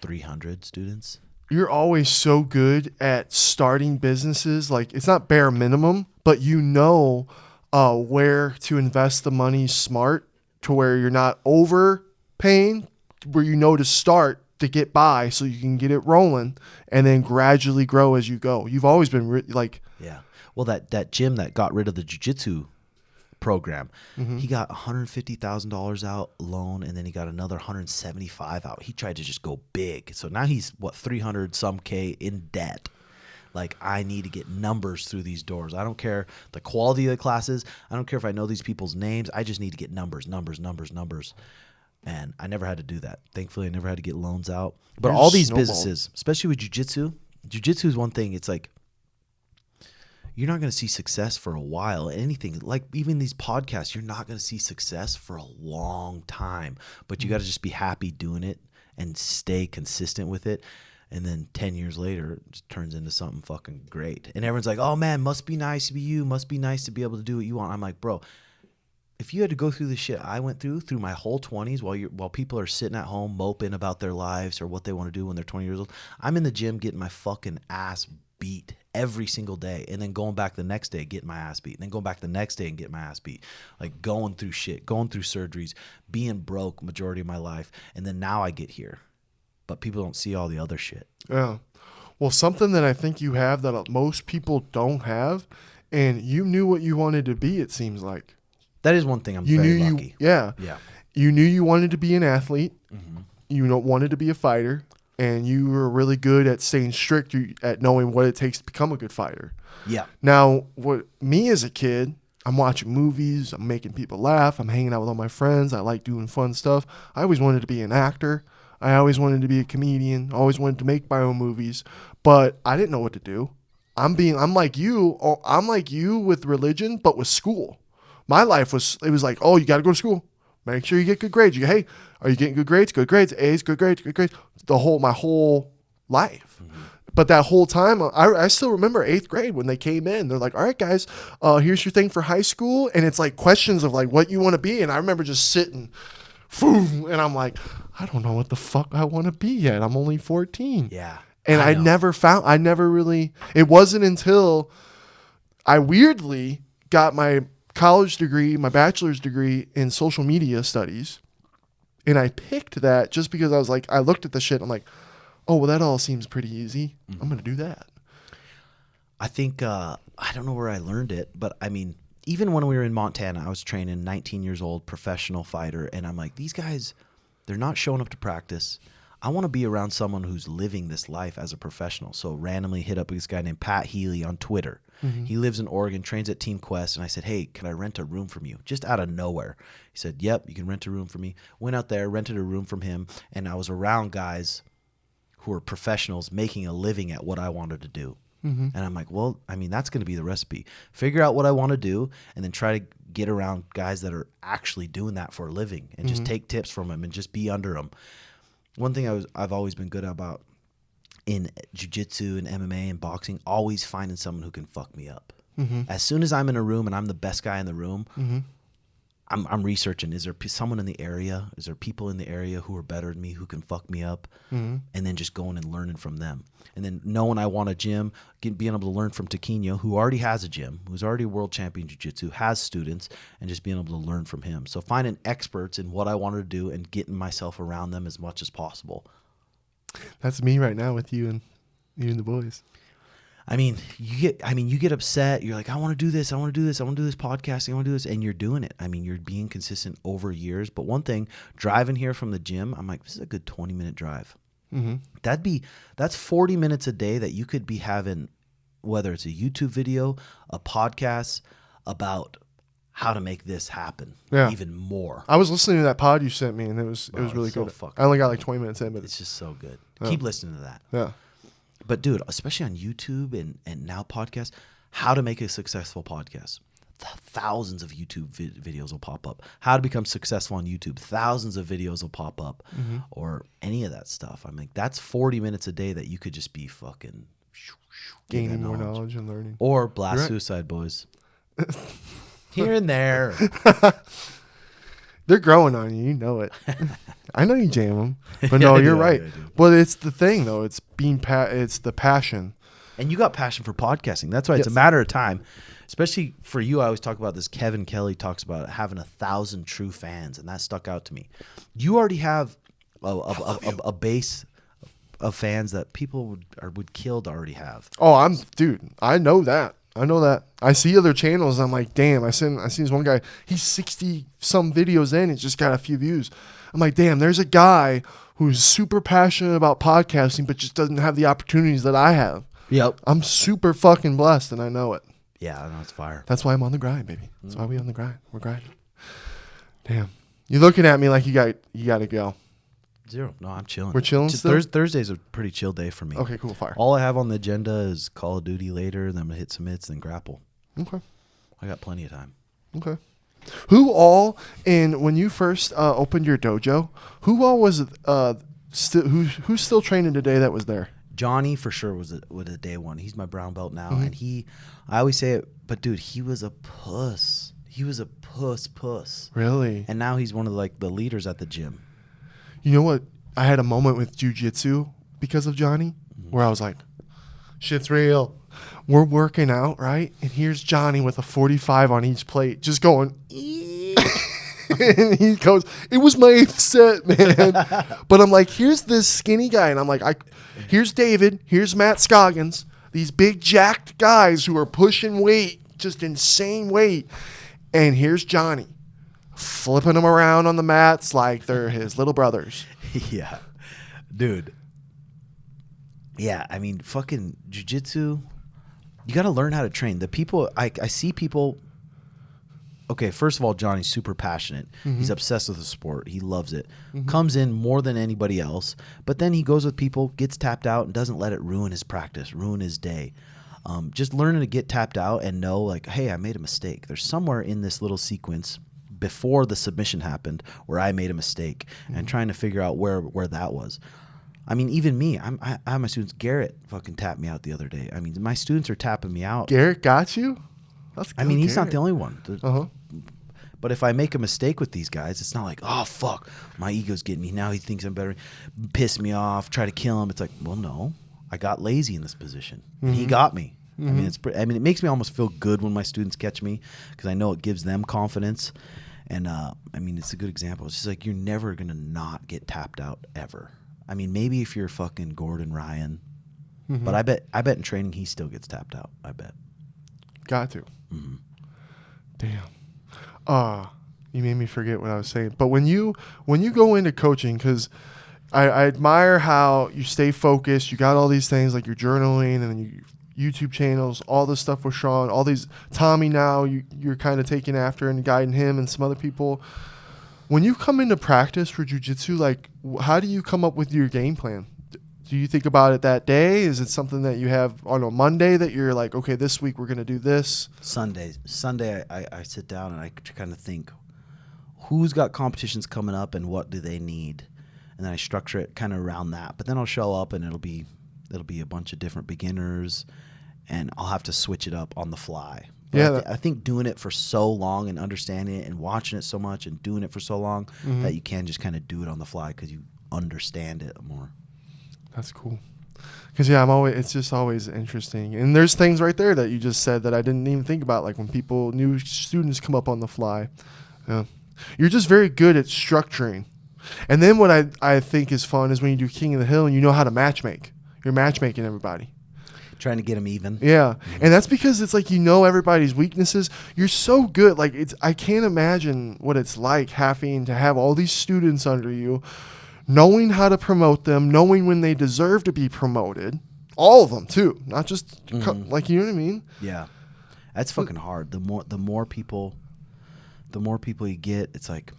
300 students. You're always so good at starting businesses. Like, it's not bare minimum, but you know where to invest the money smart to where you're not overpaying, where you know to start to get by so you can get it rolling and then gradually grow as you go. You've always been yeah. Well, that gym that got rid of the jiu-jitsu program, he got $150,000 out loan, and then he got another $175,000 out. He tried to just go big. So now he's 300 some K in debt. Like, I need to get numbers through these doors. I don't care the quality of the classes. I don't care if I know these people's names. I just need to get numbers. And I never had to do that. Thankfully, I never had to get loans out. But You're all these snowballed. businesses, especially with jiu-jitsu is one thing. It's like, you're not going to see success for a while. Anything, like even these podcasts, you're not going to see success for a long time. But you got to just be happy doing it and stay consistent with it. And then 10 years later, it just turns into something fucking great. And everyone's like, oh, man, must be nice to be you. Must be nice to be able to do what you want. I'm like, bro, if you had to go through the shit I went through my whole 20s while people are sitting at home moping about their lives or what they want to do when they're 20 years old, I'm in the gym getting my fucking ass beat every single day, and then going back the next day getting my ass beat, and then going back the next day and getting my ass beat, like going through shit, going through surgeries, being broke majority of my life, and then now I get here. But people don't see all the other shit. Yeah. Well, something that I think you have that most people don't have, and you knew what you wanted to be, it seems like. That is one thing I'm very lucky. Yeah. You knew you wanted to be an athlete. Mm-hmm. You wanted to be a fighter, and you were really good at staying strict at knowing what it takes to become a good fighter. Yeah. Now, me as a kid, I'm watching movies, I'm making people laugh, I'm hanging out with all my friends, I like doing fun stuff. I always wanted to be an actor. I always wanted to be a comedian. Always wanted to make my own movies, but I didn't know what to do. I'm like you. I'm like you with religion, but with school. My life was like, oh, you got to go to school. Make sure you get good grades. Hey, are you getting good grades? Good grades, A's, good grades, good grades. My whole life. Mm-hmm. But that whole time, I still remember 8th grade when they came in. They're like, all right, guys, here's your thing for high school. And it's like questions of like what you want to be. And I remember just sitting, and I'm like, I don't know what the fuck I want to be yet. I'm only 14. Yeah. And I never really, it wasn't until I weirdly got my college degree, my bachelor's degree in social media studies. And I picked that just because I was like, I looked at the shit. I'm like, oh, well, that all seems pretty easy. I'm going to do that. I think, I don't know where I learned it, but I mean, even when we were in Montana, I was training 19 years old, professional fighter. And I'm like, these guys, they're not showing up to practice. I want to be around someone who's living this life as a professional. So randomly hit up this guy named Pat Healy on Twitter. Mm-hmm. He lives in Oregon, trains at Team Quest. And I said, hey, can I rent a room from you? Just out of nowhere. He said, yep, you can rent a room from me. Went out there, rented a room from him. And I was around guys who were professionals making a living at what I wanted to do. Mm-hmm. And I'm like, well, I mean, that's going to be the recipe. Figure out what I want to do and then try to get around guys that are actually doing that for a living and just take tips from them and just be under them. One thing I've always been good about in jiu-jitsu and MMA and boxing, always finding someone who can fuck me up. Mm-hmm. As soon as I'm in a room and I'm the best guy in the room, I'm researching. Is there someone in the area? Is there people in the area who are better than me who can fuck me up? Mm-hmm. And then just going and learning from them. And then knowing I want a gym, being able to learn from Taquinho, who already has a gym, who's already a world champion jiu-jitsu, has students, and just being able to learn from him. So finding experts in what I wanted to do and getting myself around them as much as possible. That's me right now with you and the boys. I mean, you get upset. You're like, I want to do this. I want to do this. I want to do this podcasting. I want to do this. And you're doing it. I mean, you're being consistent over years. But one thing, driving here from the gym, I'm like, this is a good 20-minute drive. Mm-hmm. That's 40 minutes a day that you could be having, whether it's a YouTube video, a podcast about how to make this happen even more. I was listening to that pod you sent me, and it was really good. I only got like 20 minutes in, but it's just so good. Keep listening to that. Yeah. But dude, especially on YouTube and now podcasts, how to make a successful podcast. Thousands of YouTube videos will pop up. How to become successful on YouTube. Thousands of videos will pop up, or any of that stuff. I mean, that's 40 minutes a day that you could just be fucking gaining more knowledge and learning. Or blast suicide boys. Here and there. They're growing on you. You know it. I know you jam them. But no, you're right. But it's the thing, though. It's it's the passion. And you got passion for podcasting. That's why it's a matter of time. Especially for you, I always talk about this. Kevin Kelly talks about having 1,000 true fans, and that stuck out to me. You already have a base of fans that people would kill to already have. Oh, I know that. I see other channels. And I'm like, damn. I see this one guy. He's 60 some videos in. He's just got a few views. I'm like, damn. There's a guy who's super passionate about podcasting, but just doesn't have the opportunities that I have. Yep. I'm super fucking blessed, and I know it. Yeah, that's fire. That's why I'm on the grind, baby. That's why we on the grind. We're grinding. Damn. You're looking at me like you got to go. Zero. No, I'm chilling. We're chilling still? Thursday's a pretty chill day for me. Okay, cool. Fire. All I have on the agenda is Call of Duty later, then I'm going to hit some hits, then grapple. Okay. I got plenty of time. Okay. Who all, and when you first opened your dojo, who all was who's still training today that was there? Johnny for sure was a day one. He's my brown belt now, and I always say it, but dude, he was a puss. He was a puss. Really? And now he's one of the leaders at the gym. You know what? I had a moment with jiu-jitsu because of Johnny where I was like, shit's real. We're working out, right? And here's Johnny with a 45 on each plate, just going, and he goes, it was my 8th set, man. But I'm like, here's this skinny guy. And I'm like, here's David. Here's Matt Scoggins. These big jacked guys who are pushing weight, just insane weight. And here's Johnny flipping them around on the mats like they're his little brothers. Yeah. Dude. Yeah, I mean, fucking jiu-jitsu, you got to learn how to train. The people, I see people, okay, first of all, Johnny's super passionate. He's obsessed with the sport. He loves it. Comes in more than anybody else. But then he goes with people, gets tapped out, and doesn't let it ruin his practice, ruin his day. Just learning to get tapped out and know, like, hey, I made a mistake. There's somewhere in this little sequence before the submission happened where I made a mistake and trying to figure out where that was. I mean, even me, I have my students. Garrett fucking tapped me out the other day. I mean, my students are tapping me out. Garrett got you? That's good, I mean, he's Garrett. not the only one. But if I make a mistake with these guys, it's not like, oh, fuck, my ego's getting me. Now he thinks I'm better. Piss me off, try to kill him. It's like, well, no. I got lazy in this position. And he got me. I mean, it makes me almost feel good when my students catch me because I know it gives them confidence. And, I mean, it's a good example. It's just like you're never going to not get tapped out ever. I mean, maybe if you're fucking Gordon Ryan. But I bet in training he still gets tapped out. I bet. Got to. Damn. You made me forget what I was saying. But when you go into coaching, because I admire how you stay focused. You got all these things like your journaling and then your YouTube channels, all this stuff with Sean, all these Tommy now you're kind of taking after and guiding him and some other people. When you come into practice for jiu-jitsu, like how do you come up with your game plan? Do you think about it that day? Is it something that you have on a Monday that you're like, okay, this week we're going to do this? Sunday, I sit down and I kind of think, who's got competitions coming up and what do they need? And then I structure it kind of around that. But then I'll show up and it'll be a bunch of different beginners, and I'll have to switch it up on the fly. But Yeah, I think doing it for so long and understanding it and watching it so much and doing it for so long that you can just kind of do it on the fly because you understand it more. That's cool. Because it's just always interesting. And there's things right there that you just said that I didn't even think about, like when new students come up on the fly. Yeah. You're just very good at structuring. And then what I think is fun is when you do King of the Hill and you know how to matchmake. You're matchmaking everybody. Trying to get them even. Yeah. And that's because it's like you know everybody's weaknesses. You're so good. Like I can't imagine what it's like having to have all these students under you, knowing how to promote them, knowing when they deserve to be promoted. All of them too. Not just like, you know what I mean? Yeah. That's fucking hard. The more people you get, it's like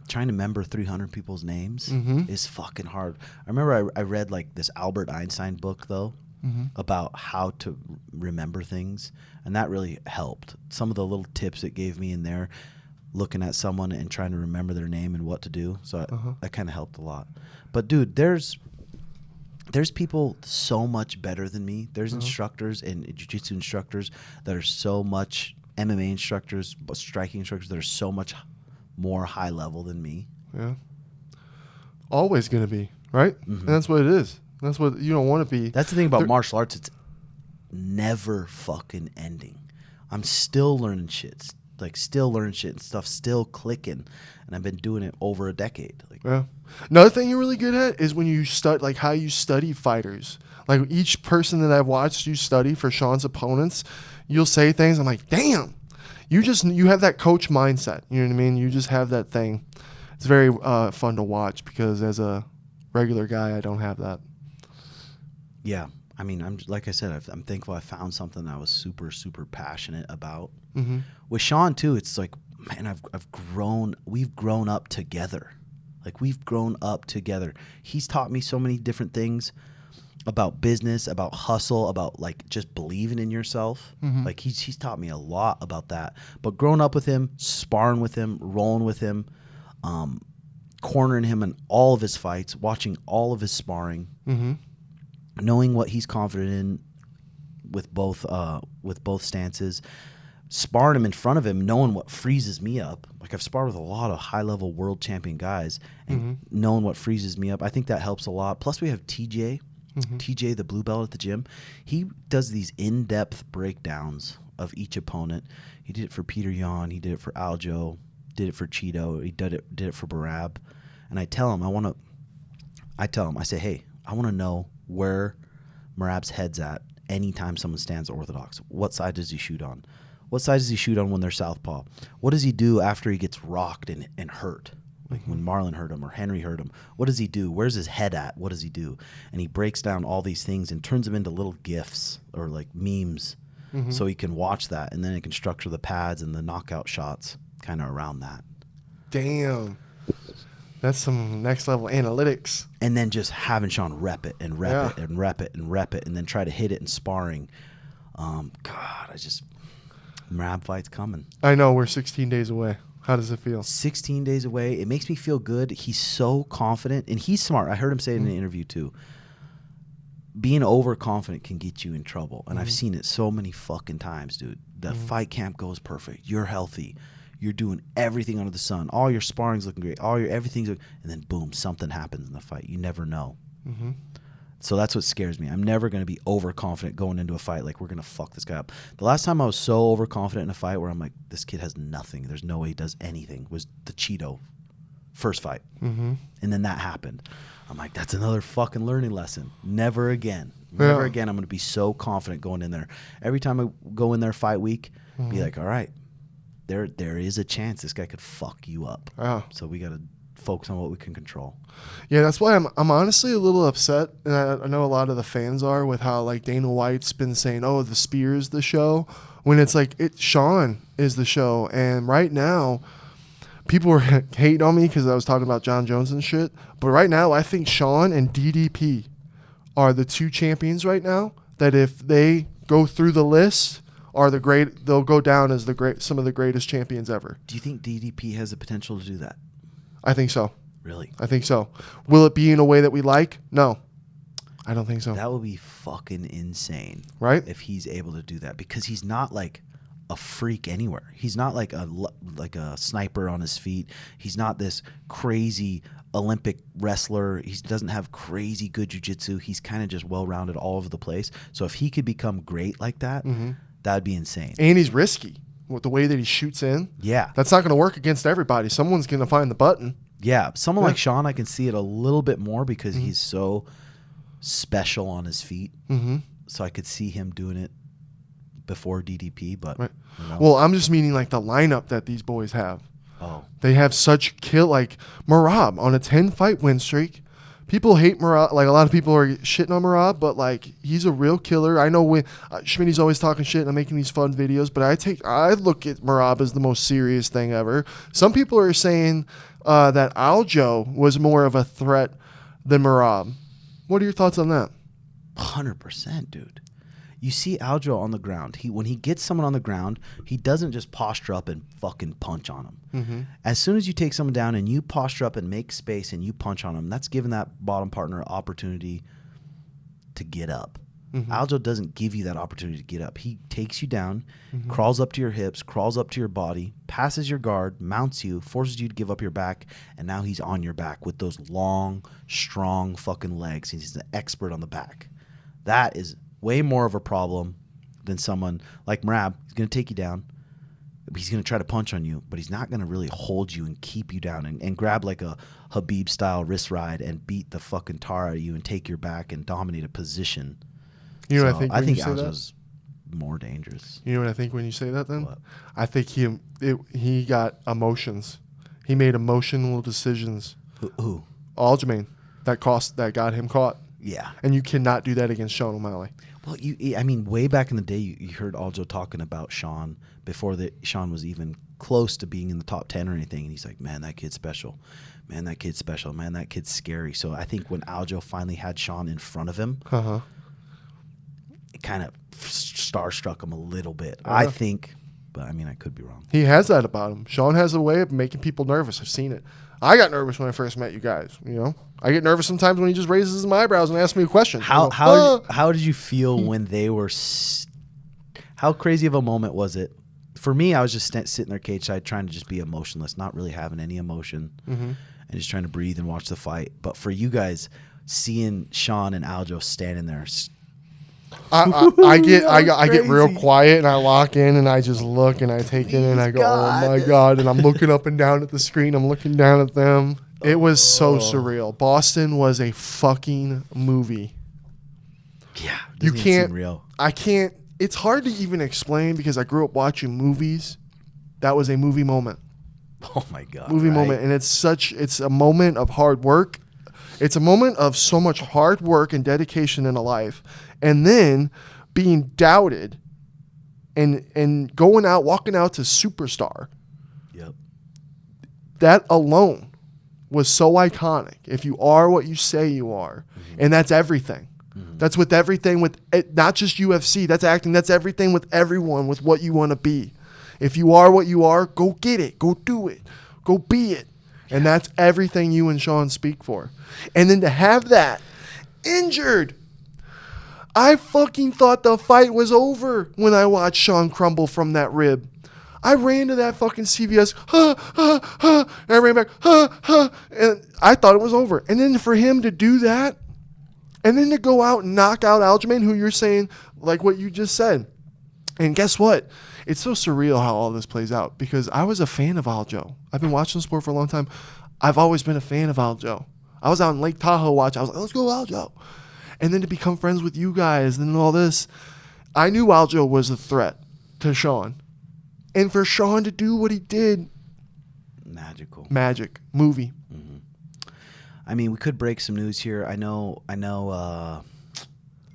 trying to remember 300 people's names is fucking hard. I remember I read like this Albert Einstein book though about how to remember things, and that really helped. Some of the little tips it gave me in there, looking at someone and trying to remember their name and what to do. So that kind of helped a lot. But dude, there's people so much better than me. There's instructors and jiu-jitsu instructors that are so much MMA instructors, striking instructors that are so much more high level than me. Yeah. Always going to be, right? And that's what it is. That's what you don't want to be. That's the thing about martial arts. It's never fucking ending. I'm still learning shit. Still learning shit and stuff still clicking. And I've been doing it over a decade. Yeah. Another thing you're really good at is when you how you study fighters. Like each person that I've watched you study for Sean's opponents, you'll say things. I'm like, damn. You have that coach mindset. You know what I mean? You just have that thing. It's very fun to watch because as a regular guy, I don't have that. Yeah. I mean, like I said, I'm thankful I found something I was super, super passionate about. Mm-hmm. With Sean too, it's like, man, we've grown up together. Like we've grown up together. He's taught me so many different things about business, about hustle, about like just believing in yourself. Mm-hmm. Like he's taught me a lot about that. But growing up with him, sparring with him, rolling with him, cornering him in all of his fights, watching all of his sparring, Mm-hmm. knowing what he's confident in with both stances, sparring him in front of him, knowing what freezes me up. Like I've sparred with a lot of high-level world champion guys, and knowing what freezes me up, I think that helps a lot. Plus we have TJ. TJ, the blue belt at the gym, he does these in-depth breakdowns of each opponent. He did it for Peter Yan. He did it for Aljo. Did it for Cheeto. He did it for MERAB. And I tell him, I say, hey, I want to know where MERAB's head's at anytime someone stands orthodox. What side does he shoot on? What side does he shoot on when they're southpaw? What does he do after he gets rocked and hurt? Like when Marlon hurt him or Henry hurt him, what does he do? Where's his head at? What does he do? And he breaks down all these things and turns them into little GIFs or like memes so he can watch that, and then he can structure the pads and the knockout shots kind of around that. Damn. That's some next level analytics. And then just having Sean rep it and rep it and rep it and rep it and then try to hit it in sparring. MERAB fight's coming. I know, we're 16 days away. How does it feel? 16 days away. It makes me feel good. He's so confident, and he's smart. I heard him say it in an interview too. Being overconfident can get you in trouble, and I've seen it so many fucking times, dude. The fight camp goes perfect. You're healthy. You're doing everything under the sun. All your sparring's looking great. Everything's, and then boom, something happens in the fight. You never know. So that's what scares me. I'm never going to be overconfident going into a fight like we're going to fuck this guy up. The last time I was so overconfident in a fight where I'm like, this kid has nothing, there's no way he does anything, was the Cheeto first fight. And then that happened. I'm like, that's another fucking learning lesson. Never again. Never again I'm going to be so confident going in there. Every time I go in there fight week, be like, all right, there is a chance this guy could fuck you up. So we got to focus on what we can control. Yeah, that's why I'm honestly a little upset, and I know a lot of the fans are, with how like DanaWhite's been saying, oh, the Spear's the show, when it's like Sean is the show. And right now people were hating on me because I was talking about John Jones and shit, but right now I think Sean and DDP are the two champions right now that if they go through the list are they'll go down as some of the greatest champions ever. Do you think DDP has the potential to do that? I think so. Really? I think so. Will it be in a way that we like? No. I don't think so. That would be fucking insane. Right? If he's able to do that, because he's not like a freak anywhere. He's not like a sniper on his feet. He's not this crazy Olympic wrestler. He doesn't have crazy good jiu-jitsu. He's kind of just well-rounded all over the place. So if he could become great like that, that'd be insane. And he's risky. With the way that he shoots in, that's not going to work against everybody. Someone's going to find the button. Yeah, someone like Sean, I can see it a little bit more because he's so special on his feet. So I could see him doing it before DDP. But well, I'm just meaning like the lineup that these boys have. They have such like MERAB on a 10-fight win streak. People hate MERAB. Like a lot of people are shitting on MERAB, but like he's a real killer. I know when Schmitty's always talking shit and making these fun videos, but I look at MERAB as the most serious thing ever. Some people are saying that Aljo was more of a threat than MERAB. What are your thoughts on that? 100%, dude. You see Aljo on the ground. When he gets someone on the ground, he doesn't just posture up and fucking punch on him. As soon as you take someone down and you posture up and make space and you punch on them, that's giving that bottom partner an opportunity to get up. Aljo doesn't give you that opportunity to get up. He takes you down, crawls up to your hips, crawls up to your body, passes your guard, mounts you, forces you to give up your back, and now he's on your back with those long, strong fucking legs. He's an expert on the back. That is way more of a problem than someone like MERAB. He's going to take you down. He's going to try to punch on you, but he's not going to really hold you and keep you down and grab like a Habib-style wrist ride and beat the fucking tar out of you and take your back and dominate a position. You know what I think? I think Aljo's more dangerous. You know what I think when you say that? Then what? I think he got emotions. He made emotional decisions. Who? Aljamain. That got him caught. Yeah. And you cannot do that against Sean O'Malley. Well, I mean, way back in the day, you heard Aljo talking about Sean before Sean was even close to being in the top 10 or anything. And he's like, man, that kid's special. Man, that kid's special. Man, that kid's scary. So I think when Aljo finally had Sean in front of him, it kind of starstruck him a little bit. I think, but I mean, I could be wrong. He has that about him. Sean has a way of making people nervous. I've seen it. I got nervous when I first met you guys. You know, I get nervous sometimes when he just raises his eyebrows and asks me a question. How did you feel when they were? How crazy of a moment was it? For me, I was just sitting there cage side, trying to just be emotionless, not really having any emotion, and just trying to breathe and watch the fight. But for you guys, seeing Sean and Aljo standing there. I get real quiet and I lock in and I just look and I take it and I go, oh my God. And I'm looking up and down at the screen. I'm looking down at them. It was so surreal. Boston was a fucking movie. Yeah. You can't, real. I can't, it's hard to even explain because I grew up watching movies. That was a movie moment. Oh my God. Movie moment. And it's a moment of hard work. It's a moment of so much hard work and dedication in a life. And then being doubted and walking out to superstar. Yep. That alone was so iconic. If you are what you say you are. And that's everything. That's with everything, with not just UFC. That's acting. That's everything with everyone, with what you want to be. If you are what you are, go get it. Go do it. Go be it. And that's everything you and Sean speak for. And then to have that injured, I fucking thought the fight was over when I watched Sean crumble from that rib. I ran to that fucking CVS, and I ran back, and I thought it was over. And then for him to do that, and then to go out and knock out Aljamain, who you're saying, like what you just said. And guess what? It's so surreal how all this plays out because I was a fan of Aljo. I've been watching the sport for a long time. I've always been a fan of Aljo. I was out in Lake Tahoe watching. I was like, let's go Aljo. And then to become friends with you guys and all this, I knew Aljo was a threat to Sean. And for Sean to do what he did. Magical. Magic. Movie. I mean, we could break some news here. I know.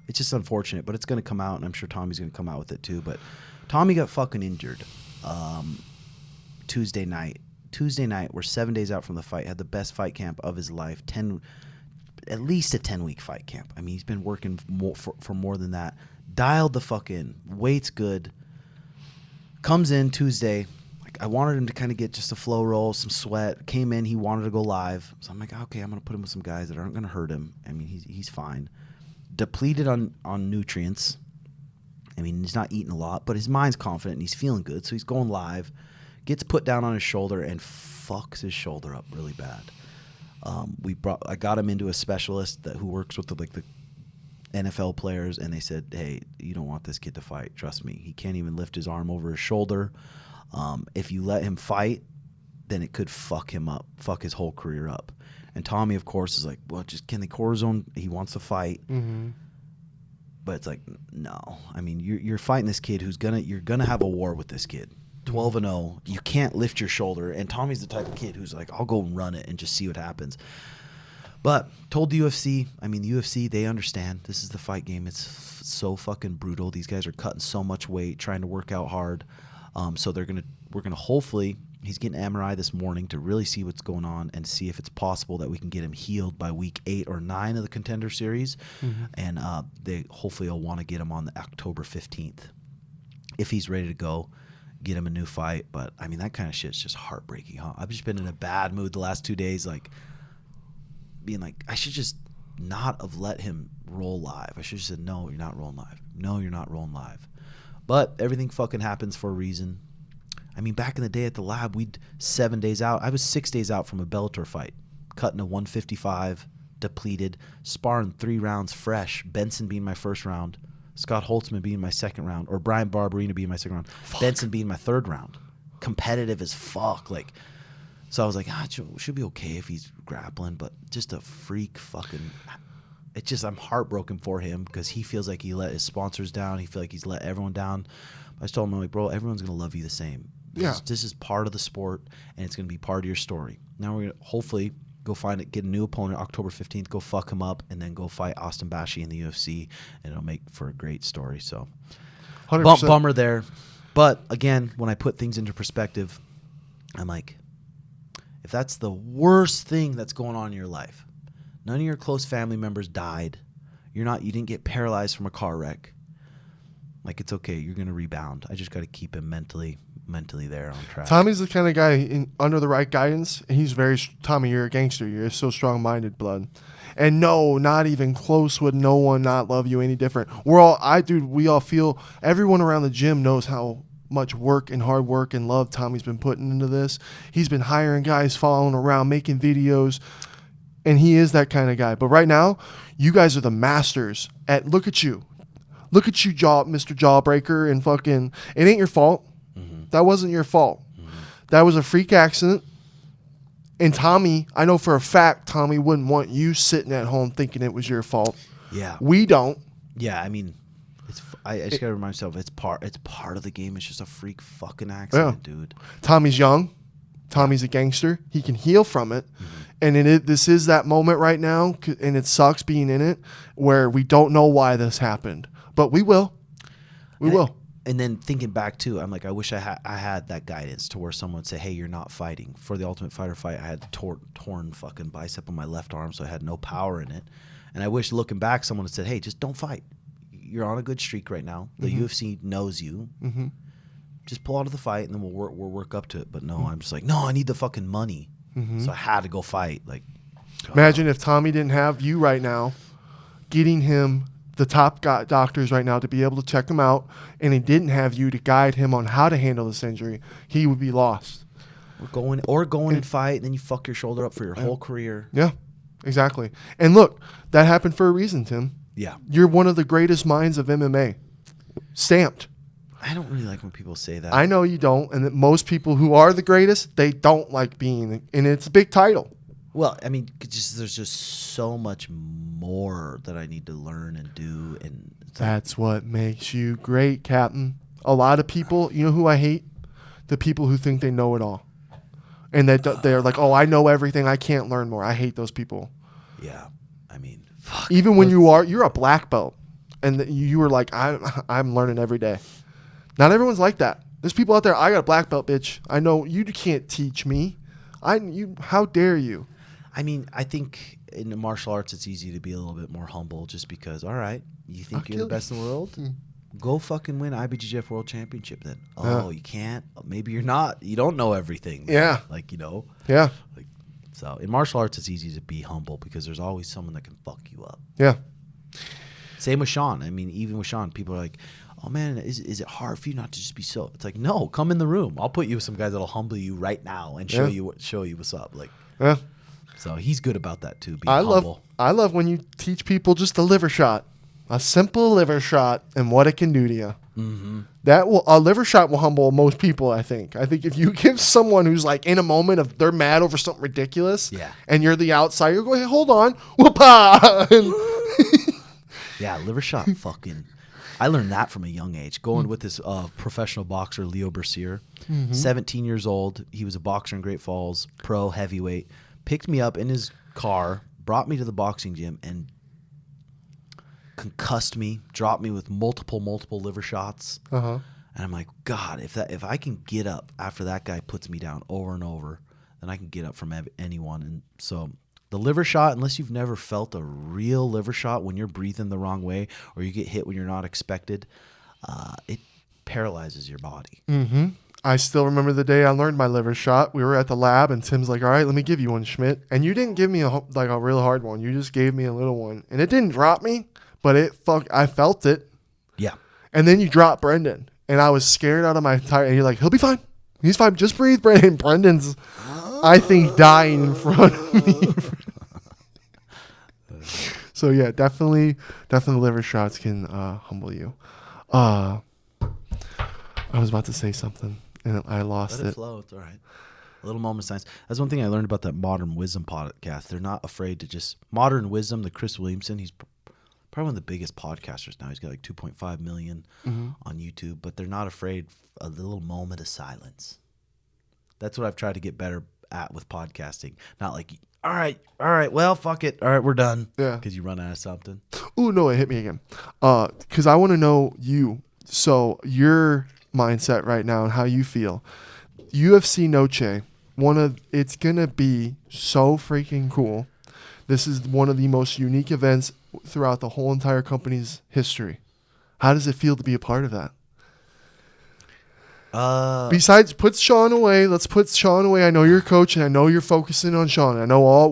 It's just unfortunate, but it's going to come out, and I'm sure Tommy's going to come out with it too. But Tommy got fucking injured Tuesday night. We're 7 days out from the fight. Had the best fight camp of his life. At least a 10-week fight camp. I mean, he's been working for more than that. Dialed the fuck in. Weight's good. Comes in Tuesday. I wanted him to kind of get just a flow roll, some sweat. Came in, he wanted to go live. So I'm like, okay, I'm going to put him with some guys that aren't going to hurt him. I mean, he's fine. Depleted on nutrients. I mean, he's not eating a lot, but his mind's confident and he's feeling good. So he's going live. Gets put down on his shoulder and fucks his shoulder up really bad. I got him into a specialist who works with the NFL players, and they said, hey, you don't want this kid to fight. Trust me. He can't even lift his arm over his shoulder. If you let him fight, then it could fuck him up, fuck his whole career up. And Tommy, of course, is like, well, just can the cortisone? He wants to fight. But it's like, no. I mean, you're fighting this kid you're gonna have a war with this kid. 12-0. You can't lift your shoulder. And Tommy's the type of kid who's like, I'll go and run it and just see what happens. But told the UFC, the UFC, they understand. This is the fight game. It's so fucking brutal. These guys are cutting so much weight, trying to work out hard. So we're gonna hopefully, he's getting MRI this morning to really see what's going on and see if it's possible that we can get him healed by week 8 or 9 of the Contender Series. And they hopefully will want to get him on the October 15th if he's ready to go. Get him a new fight. But I mean, that kind of shit's just heartbreaking, huh? I've just been in a bad mood the last 2 days, like being like, I should just not have let him roll live. I should have said, no, you're not rolling live. No, you're not rolling live. But everything fucking happens for a reason. I mean, back in the day at the lab, we'd 7 days out. I was 6 days out from a Bellator fight, cutting a 155, depleted, sparring 3 rounds fresh. Benson being my first round, Scott Holtzman being my second round, or Brian Barberina being my second round, Benson being my third round. Competitive as fuck. So I was like, it should be okay if he's grappling, but just a freak fucking. It's just, I'm heartbroken for him because he feels like he let his sponsors down. He feels like he's let everyone down. I just told him, I'm like, bro, everyone's going to love you the same. This is part of the sport, and it's going to be part of your story. Now we're going to hopefully go find it, get a new opponent October 15th, go fuck him up, and then go fight Austin Bashi in the UFC, and it'll make for a great story. So 100%. Bummer there. But again, when I put things into perspective, I'm like, if that's the worst thing that's going on in your life, none of your close family members died, you didn't get paralyzed from a car wreck, like, it's okay. You're going to rebound. I just got to keep him mentally there on track. Tommy's the kind of guy under the right guidance, and he's Tommy, you're a gangster. You're so strong-minded, blood. And no, not even close would no one not love you any different. We all feel, everyone around the gym knows how much work and hard work and love Tommy's been putting into this. He's been hiring guys, following around, making videos, and he is that kind of guy. But right now, you guys are the masters at, look at you, Mr. Jawbreaker, and fucking, it ain't your fault. Mm-hmm. That wasn't your fault. Mm-hmm. That was a freak accident. And Tommy, I know for a fact, Tommy wouldn't want you sitting at home thinking it was your fault. Yeah. We don't. Yeah, I mean, I just gotta remind myself, it's part of the game. It's just a freak fucking accident, dude. Tommy's young. Tommy's a gangster. He can heal from it. Mm-hmm. And this is that moment right now, and it sucks being in it, where we don't know why this happened. But we will. We will. And then thinking back too, I'm like, I wish I had that guidance to where someone would say, hey, you're not fighting. For the Ultimate Fighter fight, I had torn fucking bicep on my left arm, so I had no power in it. And I wish, looking back, someone had said, hey, just don't fight. You're on a good streak right now. The UFC knows you. Mm-hmm. Just pull out of the fight, and then we'll work up to it. But no, I'm just like, no, I need the fucking money. Mm-hmm. So I had to go fight. Like, imagine if Tommy didn't have you right now, getting him the top doctors right now to be able to check him out, and he didn't have you to guide him on how to handle this injury, he would be lost. Going and fight, and then you fuck your shoulder up for your whole career. Yeah, exactly. And look, that happened for a reason, Tim. Yeah. You're one of the greatest minds of MMA. Stamped. I don't really like when people say that. I know you don't, and that most people who are the greatest, they don't like being, and it's a big title. Well, I mean, there's just so much more that I need to learn and do, and that's what makes you great, Captain. A lot of people, you know who I hate? The people who think they know it all, and they're like, "Oh, I know everything. I can't learn more." I hate those people. Yeah, I mean, fuck. Even when you're a black belt, and you were like, "I'm learning every day." Not everyone's like that. There's people out there. I got a black belt, bitch. I know you can't teach me. How dare you? I mean, I think in the martial arts, it's easy to be a little bit more humble just because, all right, you think you're the best in the world? Go fucking win IBJJF World Championship then. Oh, you can't? Maybe you're not. You don't know everything. Yeah. Like, Yeah. Like, so in martial arts, it's easy to be humble because there's always someone that can fuck you up. Yeah. Same with Sean. I mean, even with Sean, people are like, oh, man, is it hard for you not to just be so? It's like, no, come in the room. I'll put you with some guys that'll humble you right now and show you what's up. Like, yeah. So he's good about that too. Being humble. I love when you teach people just a liver shot, a simple liver shot, and what it can do to you. Mm-hmm. A liver shot will humble most people. I think if you give someone who's like in a moment of they're mad over something ridiculous, and you're the outsider, you go, hey, hold on, whoop-ah. Yeah, liver shot. Fucking. I learned that from a young age. Going with this professional boxer, Leo Bercier, 17 years old. He was a boxer in Great Falls, pro heavyweight. Picked me up in his car, brought me to the boxing gym, and concussed me, dropped me with multiple liver shots. And I'm like, God, if I can get up after that guy puts me down over and over, then I can get up from anyone. And so the liver shot, unless you've never felt a real liver shot when you're breathing the wrong way or you get hit when you're not expected, it paralyzes your body. Mm-hmm. I still remember the day I learned my liver shot. We were at the lab, and Tim's like, all right, let me give you one, Schmidt. And you didn't give me a real hard one. You just gave me a little one. And it didn't drop me, but I felt it. Yeah. And then you dropped Brendan. And I was scared out of my tire. And you're like, he'll be fine. He's fine. Just breathe, Brendan. Brendan's, I think, dying in front of me. So, yeah, definitely liver shots can humble you. I was about to say something. And I lost it. Let it flow. It's all right. A little moment of science. That's one thing I learned about that Modern Wisdom podcast. They're not afraid to just... Modern Wisdom, the Chris Williamson, he's probably one of the biggest podcasters now. He's got like 2.5 million on YouTube. But they're not afraid of the little moment of silence. That's what I've tried to get better at with podcasting. Not like all right, well, fuck it. All right, we're done. Yeah. Because you run out of something. Ooh, no, it hit me again. Because I want to know you. So your mindset right now and how you feel. UFC Noche, it's gonna be so freaking cool. This is one of the most unique events throughout the whole entire company's history. How does it feel to be a part of that? Besides, put Sean away. Let's put Sean away. I know you're a coach, and I know you're focusing on Sean.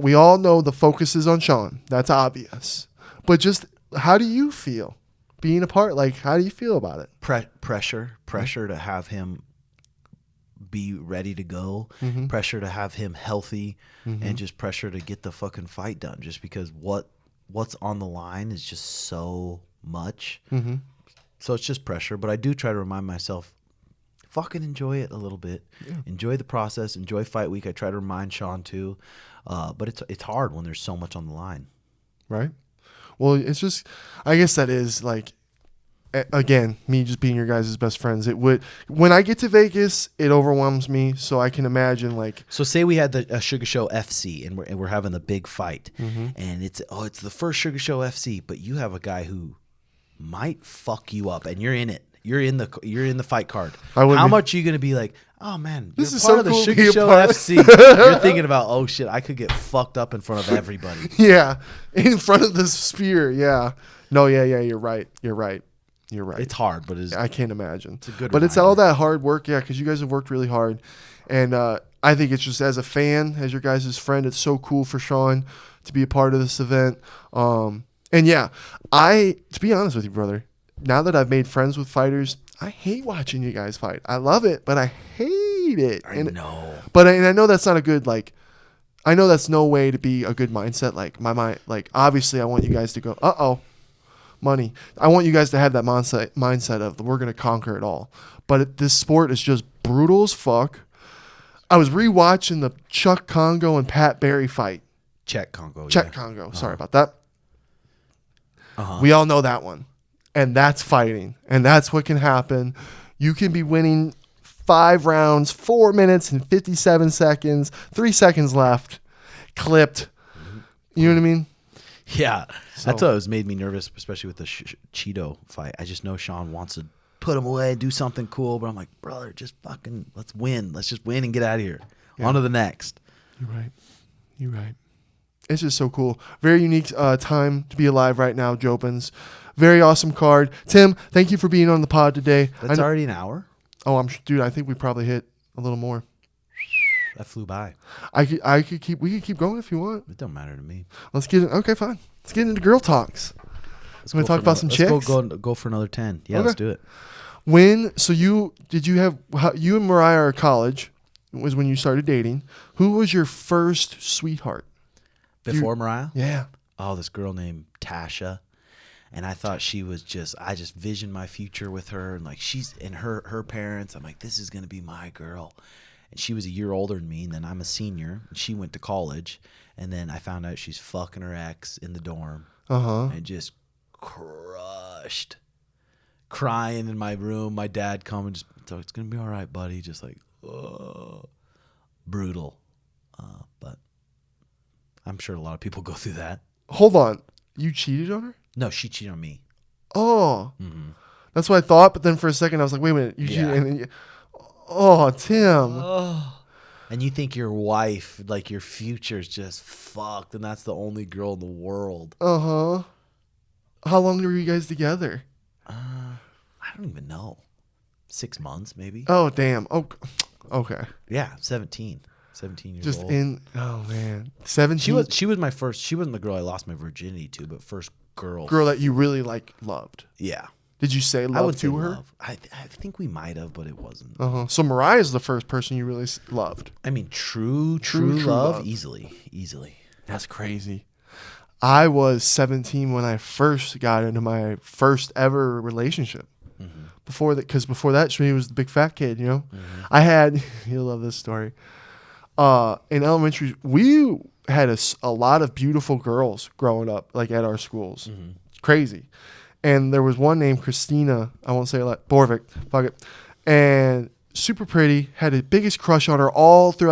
We all know the focus is on Sean. That's obvious. But just how do you feel being a part? Like, how do you feel about it? Pressure to have him be ready to go. Mm-hmm. Pressure to have him healthy, Mm-hmm. and just pressure to get the fucking fight done. Just because what's on the line is just so much. Mm-hmm. So it's just pressure. But I do try to remind myself, fucking enjoy it a little bit. Yeah. Enjoy the process. Enjoy fight week. I try to remind Sean too. But it's hard when there's so much on the line. Right. Well, it's just, I guess that is like, again, me just being your guys' best friends. When I get to Vegas, it overwhelms me. So I can imagine like. So say we had the Sugar Show FC and we're having the big fight, Mm-hmm. and it's the first Sugar Show FC, but you have a guy who might fuck you up, and you're in it. You're in the fight card. How much are you gonna be like, oh man, this you're is part so of the cool Sugar Show part. FC. You're thinking about, oh shit, I could get fucked up in front of everybody. Yeah, in front of the spear. Yeah. No. Yeah. You're right. It's hard, but I can't imagine. It's a good. But it's all that hard work. Yeah, because you guys have worked really hard, and I think it's just as a fan, as your guys' friend, it's so cool for Sean to be a part of this event. And yeah, to be honest with you, brother, now that I've made friends with fighters, I hate watching you guys fight. I love it, but I hate it. I know. But I know that's not a good, like, I know that's no way to be a good mindset. Like, my mind, like, obviously I want you guys to go, money. I want you guys to have that mindset of we're going to conquer it all. But this sport is just brutal as fuck. I was rewatching the Chuck Congo and Pat Barry fight. Congo. Sorry about that. Uh-huh. We all know that one. And that's fighting. And that's what can happen. You can be winning 5 rounds, 4 minutes and 57 seconds, 3 seconds left, clipped. You know what I mean? Yeah. That's what made me nervous, especially with the Cheeto fight. I just know Sean wants to put him away, do something cool. But I'm like, brother, just fucking let's win. Let's just win and get out of here. Yeah. On to the next. You're right. It's just so cool. Very unique time to be alive right now, JOBINS. Very awesome card. Tim, thank you for being on the pod today. That's already an hour? Oh, dude, I think we probably hit a little more. That flew by. We could keep going if you want. It don't matter to me. Let's get it. Okay, fine. Let's get into girl talks. Let's talk about some chicks. Let's go for another 10. Yeah, okay. Let's do it. You and Mariah are college, was when you started dating. Who was your first sweetheart? Before Mariah? Yeah. Oh, this girl named Tasha. And I thought I just visioned my future with her, and like she's and her parents. I'm like, this is going to be my girl. And she was a year older than me, and then I'm a senior, and she went to college. And then I found out she's fucking her ex in the dorm. And just crushed. Crying in my room. My dad come and so it's going to be all right, buddy. Just like, brutal. But I'm sure a lot of people go through that. Hold on. You cheated on her? No, she cheated on me. Oh. Mm-hmm. That's what I thought, but then for a second I was like, wait a minute. You cheated. Oh, Tim. Oh. And you think your wife, like your future's just fucked, and that's the only girl in the world. Uh-huh. How long were you guys together? I don't even know. 6 months, maybe. Oh, damn. Oh, okay. Yeah, 17 years just old. Oh, man. 17? She was my first, she wasn't the girl I lost my virginity to, but first girl. Girl that you really, loved. Yeah. Did you say love to her? Love. I think we might have, but it wasn't. So Mariah's the first person you really loved. I mean, true love, easily. That's crazy. I was 17 when I first got into my first ever relationship. Mm-hmm. Before that, she was the big fat kid, you know? Mm-hmm. I had, you'll love this story. In elementary, we had a lot of beautiful girls growing up, like at our schools. Mm-hmm. Crazy. And there was one named Christina. I won't say it like Borvik. Fuck it. And super pretty, had the biggest crush on her all through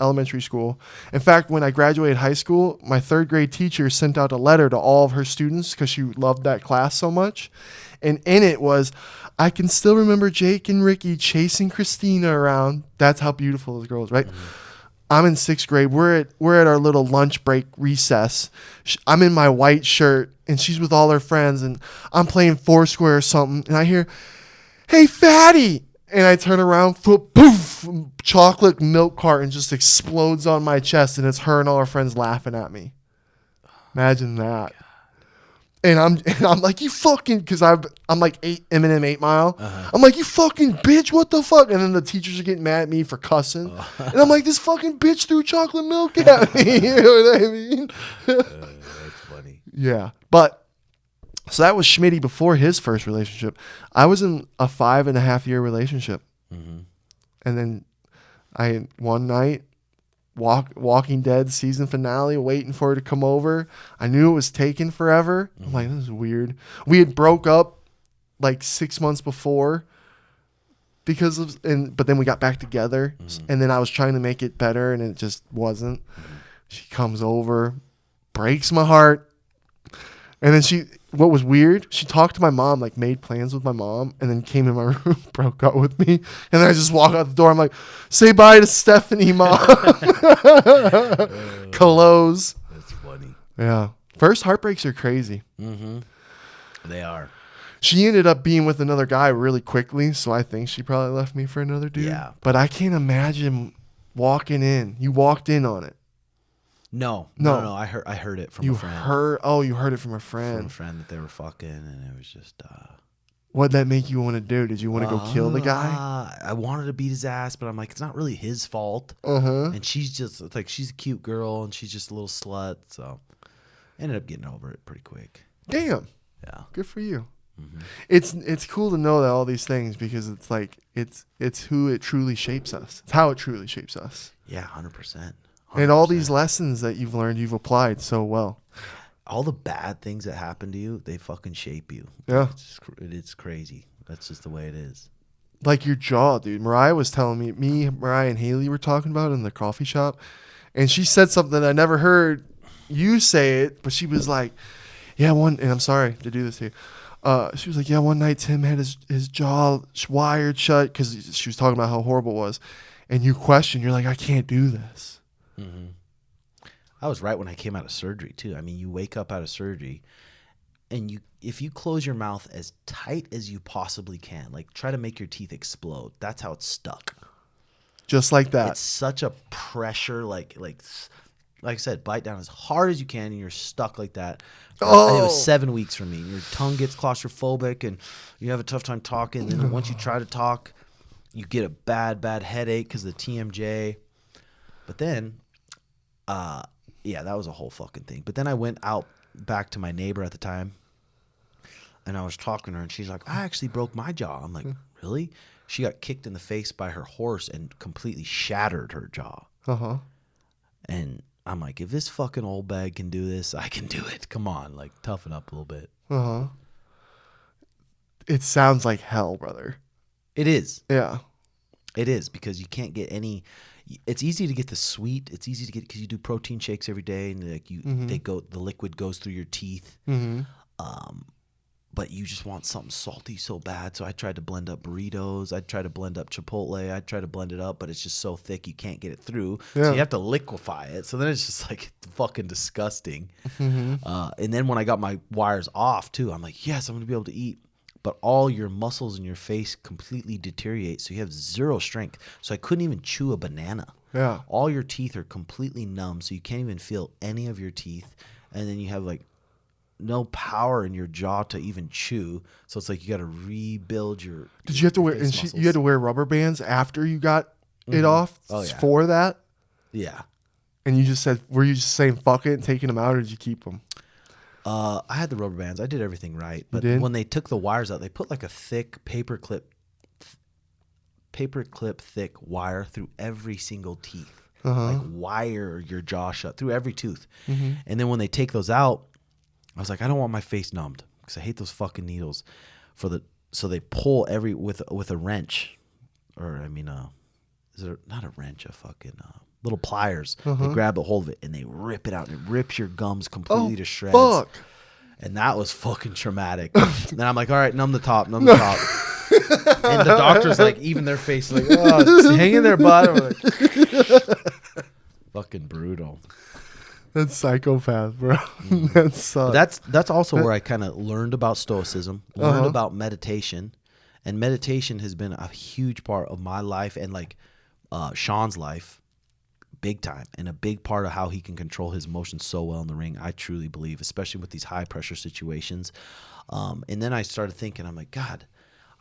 elementary school. In fact, when I graduated high school, my 3rd grade teacher sent out a letter to all of her students because she loved that class so much. And in it was, I can still remember Jake and Ricky chasing Christina around. That's how beautiful those girls, right? I'm in 6th grade. We're at our little lunch break recess. I'm in my white shirt, and she's with all her friends, and I'm playing Foursquare or something, and I hear, "Hey, fatty!" And I turn around, poof, chocolate milk carton just explodes on my chest, and it's her and all her friends laughing at me. Imagine that. And I'm like, you fucking, because I'm like Eminem 8 Mile. I'm like, you fucking bitch, what the fuck? And then the teachers are getting mad at me for cussing. And I'm like, this fucking bitch threw chocolate milk at me. You know what I mean? That's funny. Yeah. But, so that was Schmitty before his first relationship. I was in a 5.5-year relationship. And then one night, Walking Dead season finale, waiting for her to come over. I knew it was taking forever. I'm like, this is weird. We had broke up like 6 months before but then we got back together, and then I was trying to make it better, and it just wasn't. She comes over, breaks my heart, and then what was weird, she talked to my mom, like made plans with my mom, and then came in my room, broke up with me. And then I just walk out the door. I'm like, say bye to Stephanie, Mom. Close. That's funny. Yeah. First heartbreaks are crazy. They are. She ended up being with another guy really quickly, so I think she probably left me for another dude. Yeah. But I can't imagine walking in. You walked in on it. No. I heard it from a friend. You heard it from a friend. From a friend that they were fucking, and it was just. What'd that make you want to do? Did you want to go kill the guy? I wanted to beat his ass, but I'm like, it's not really his fault. And she's just like, she's a cute girl, and she's just a little slut. So, ended up getting over it pretty quick. Damn. Yeah. Good for you. It's cool to know that all these things, because it's like it's who it truly shapes us. It's how it truly shapes us. Yeah, 100%. And all these lessons that you've learned, you've applied so well. All the bad things that happen to you, they fucking shape you. Yeah. It's crazy. That's just the way it is. Like your jaw, dude. Mariah was telling me, Mariah and Haley were talking about it in the coffee shop. And she said something I never heard you say it, but she was like, yeah, and I'm sorry to do this to you. She was like, yeah, one night Tim had his jaw wired shut, because she was talking about how horrible it was. And you question, you're like, I can't do this. I was right when I came out of surgery too. I mean, you wake up out of surgery, and if you close your mouth as tight as you possibly can, like try to make your teeth explode. That's how it's stuck. Just like that. It's such a pressure, like I said, bite down as hard as you can, and you're stuck like that. It was 7 weeks for me. Your tongue gets claustrophobic, and you have a tough time talking. And then once you try to talk, you get a bad headache because of the TMJ. But then, yeah, that was a whole fucking thing. But then I went out back to my neighbor at the time, and I was talking to her, and she's like, I actually broke my jaw. I'm like, really? She got kicked in the face by her horse and completely shattered her jaw. And I'm like, if this fucking old bag can do this, I can do it. Come on, like, toughen up a little bit. It sounds like hell, brother. It is. Yeah. It is, because you can't get any. It's easy to get the sweet. It's easy to get because you do protein shakes every day, and like the liquid goes through your teeth. But you just want something salty so bad. So I tried to blend up burritos. I tried to blend up Chipotle. I tried to blend it up, but it's just so thick you can't get it through. Yeah. So you have to liquefy it. So then it's just like fucking disgusting. And then when I got my wires off too, I'm like, yes, I'm going to be able to eat. But all your muscles in your face completely deteriorate, so you have zero strength. So I couldn't even chew a banana. Yeah. All your teeth are completely numb, so you can't even feel any of your teeth. And then you have like no power in your jaw to even chew. So it's like you got to rebuild your. Did you have to wear? And you had to wear rubber bands after you got it off for that? Yeah. And you just said, were you just saying fuck it and taking them out, or did you keep them? I had the rubber bands. I did everything right. But when they took the wires out, they put like a thick paperclip thick wire through every single teeth. Like wire your jaw shut through every tooth. And then when they take those out, I was like, I don't want my face numbed because I hate those fucking needles. So they pull with a wrench. is it not a wrench, a fucking little pliers. They Uh-huh. grab a hold of it and they rip it out, and it rips your gums completely to shreds. Fuck. And that was fucking traumatic. And I'm like, all right, numb the top. And the doctor's like, even their face, like, oh, hang in there, bud. I'm like, fucking brutal. That's psychopath, bro. That sucks. But that's also where I kind of learned about stoicism, learned Uh-huh. about meditation. And meditation has been a huge part of my life and like Sean's life, big time, and a big part of how he can control his emotions so well in the ring. I truly believe, especially with these high pressure situations. And then I started thinking, I'm like, God,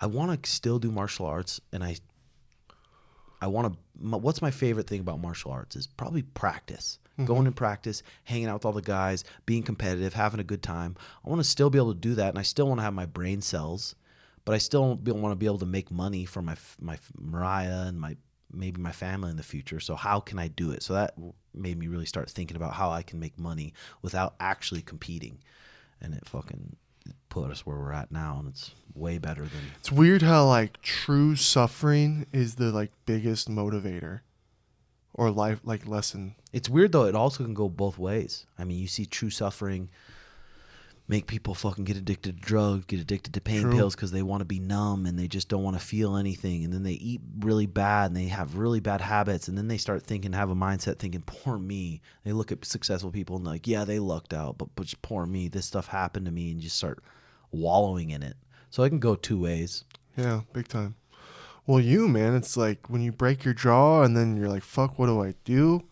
I want to still do martial arts, and I want to. What's my favorite thing about martial arts is probably practice. Mm-hmm. Going in practice, hanging out with all the guys, being competitive, having a good time. I want to still be able to do that, and I still want to have my brain cells, but I still want to be able to make money for my Mariah and maybe my family in the future. So how can I do it? So that made me really start thinking about how I can make money without actually competing. And it fucking put us where we're at now, and it's way better than... It's weird how like true suffering is the like biggest motivator or life like lesson. It's weird though. It also can go both ways. I mean, you see true suffering make people fucking get addicted to drugs, get addicted to pain pills because they want to be numb and they just don't want to feel anything. And then they eat really bad and they have really bad habits. And then they start have a mindset thinking, poor me. They look at successful people and like, yeah, they lucked out, but just poor me. This stuff happened to me, and just start wallowing in it. So it can go two ways. Yeah, big time. Well, man, it's like when you break your jaw and then you're like, fuck, what do I do?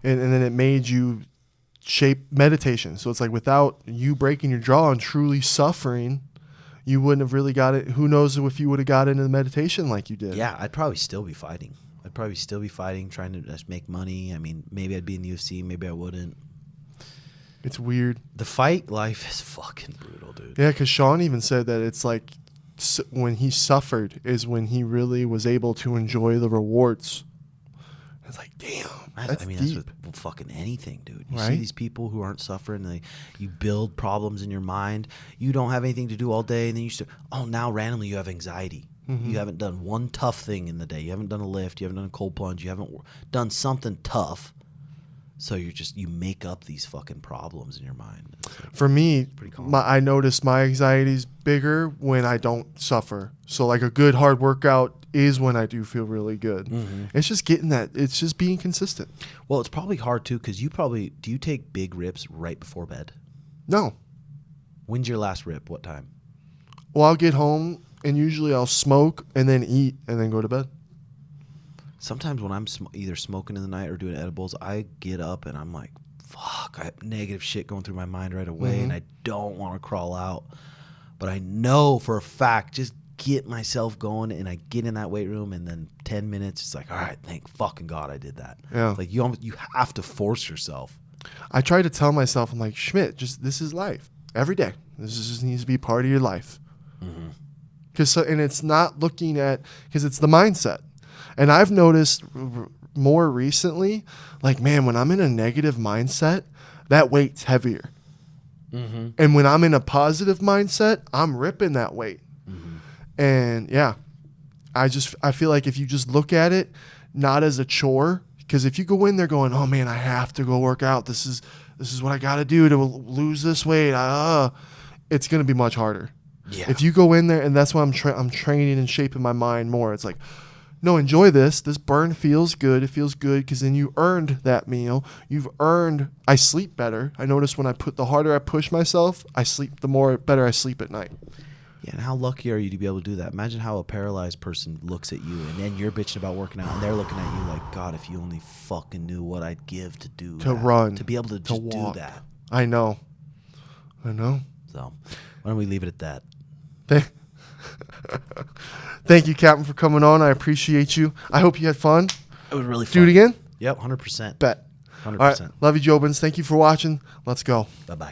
And then it made you shape meditation. So it's like without you breaking your jaw and truly suffering, you wouldn't have really got it. Who knows if you would have got into the meditation like you did. Yeah, I'd probably still be fighting. Trying to just make money. I mean, maybe I'd be in the UFC, maybe I wouldn't. It's weird. The fight life is fucking brutal, dude. Yeah, because Sean even said that it's like when he suffered is when he really was able to enjoy the rewards. It's like, damn. That's deep. That's with fucking anything, dude. You Right? see these people who aren't suffering, you build problems in your mind. You don't have anything to do all day, and then now randomly you have anxiety. Mm-hmm. You haven't done one tough thing in the day. You haven't done a lift. You haven't done a cold plunge. You haven't done something tough. So you make up these fucking problems in your mind. For me, common. I notice my anxiety's bigger when I don't suffer. So like a good hard workout is when I do feel really good. Mm-hmm. It's just it's just being consistent. Well, it's probably hard too, because do you take big rips right before bed? No. When's your last rip? What time? Well, I'll get home and usually I'll smoke and then eat and then go to bed. Sometimes when I'm either smoking in the night or doing edibles, I get up and I'm like, fuck, I have negative shit going through my mind right away, Mm-hmm. and I don't want to crawl out. But I know for a fact, just get myself going, and I get in that weight room, and then 10 minutes, it's like, all right, thank fucking God I did that. Yeah. Like you have to force yourself. I try to tell myself, I'm like, Schmidt, this is life. Every day. This just needs to be part of your life. Mm-hmm. And it's not looking at, because it's the mindset. And I've noticed more recently, like, man, when I'm in a negative mindset, that weight's heavier. Mm-hmm. And when I'm in a positive mindset, I'm ripping that weight. Mm-hmm. And yeah, I feel like if you just look at it, not as a chore, because if you go in there going, oh man, I have to go work out. This is what I got to do to lose this weight. It's going to be much harder. Yeah. If you go in there, and that's why I'm training and shaping my mind more. It's like, no, enjoy this. This burn feels good. It feels good because then you earned that meal. I sleep better. I notice the harder I push myself, the better I sleep at night. Yeah, and how lucky are you to be able to do that? Imagine how a paralyzed person looks at you, and then you're bitching about working out, and they're looking at you like, God, if you only fucking knew what I'd give to do to that, run, to be able to just walk. do that. I know. So why don't we leave it at that? Thank you, Captain, for coming on. I appreciate you. I hope you had fun. It was really fun. Do it again? Yep, 100%. Bet. 100%. All right. Love you, Jobins. Thank you for watching. Let's go. Bye-bye.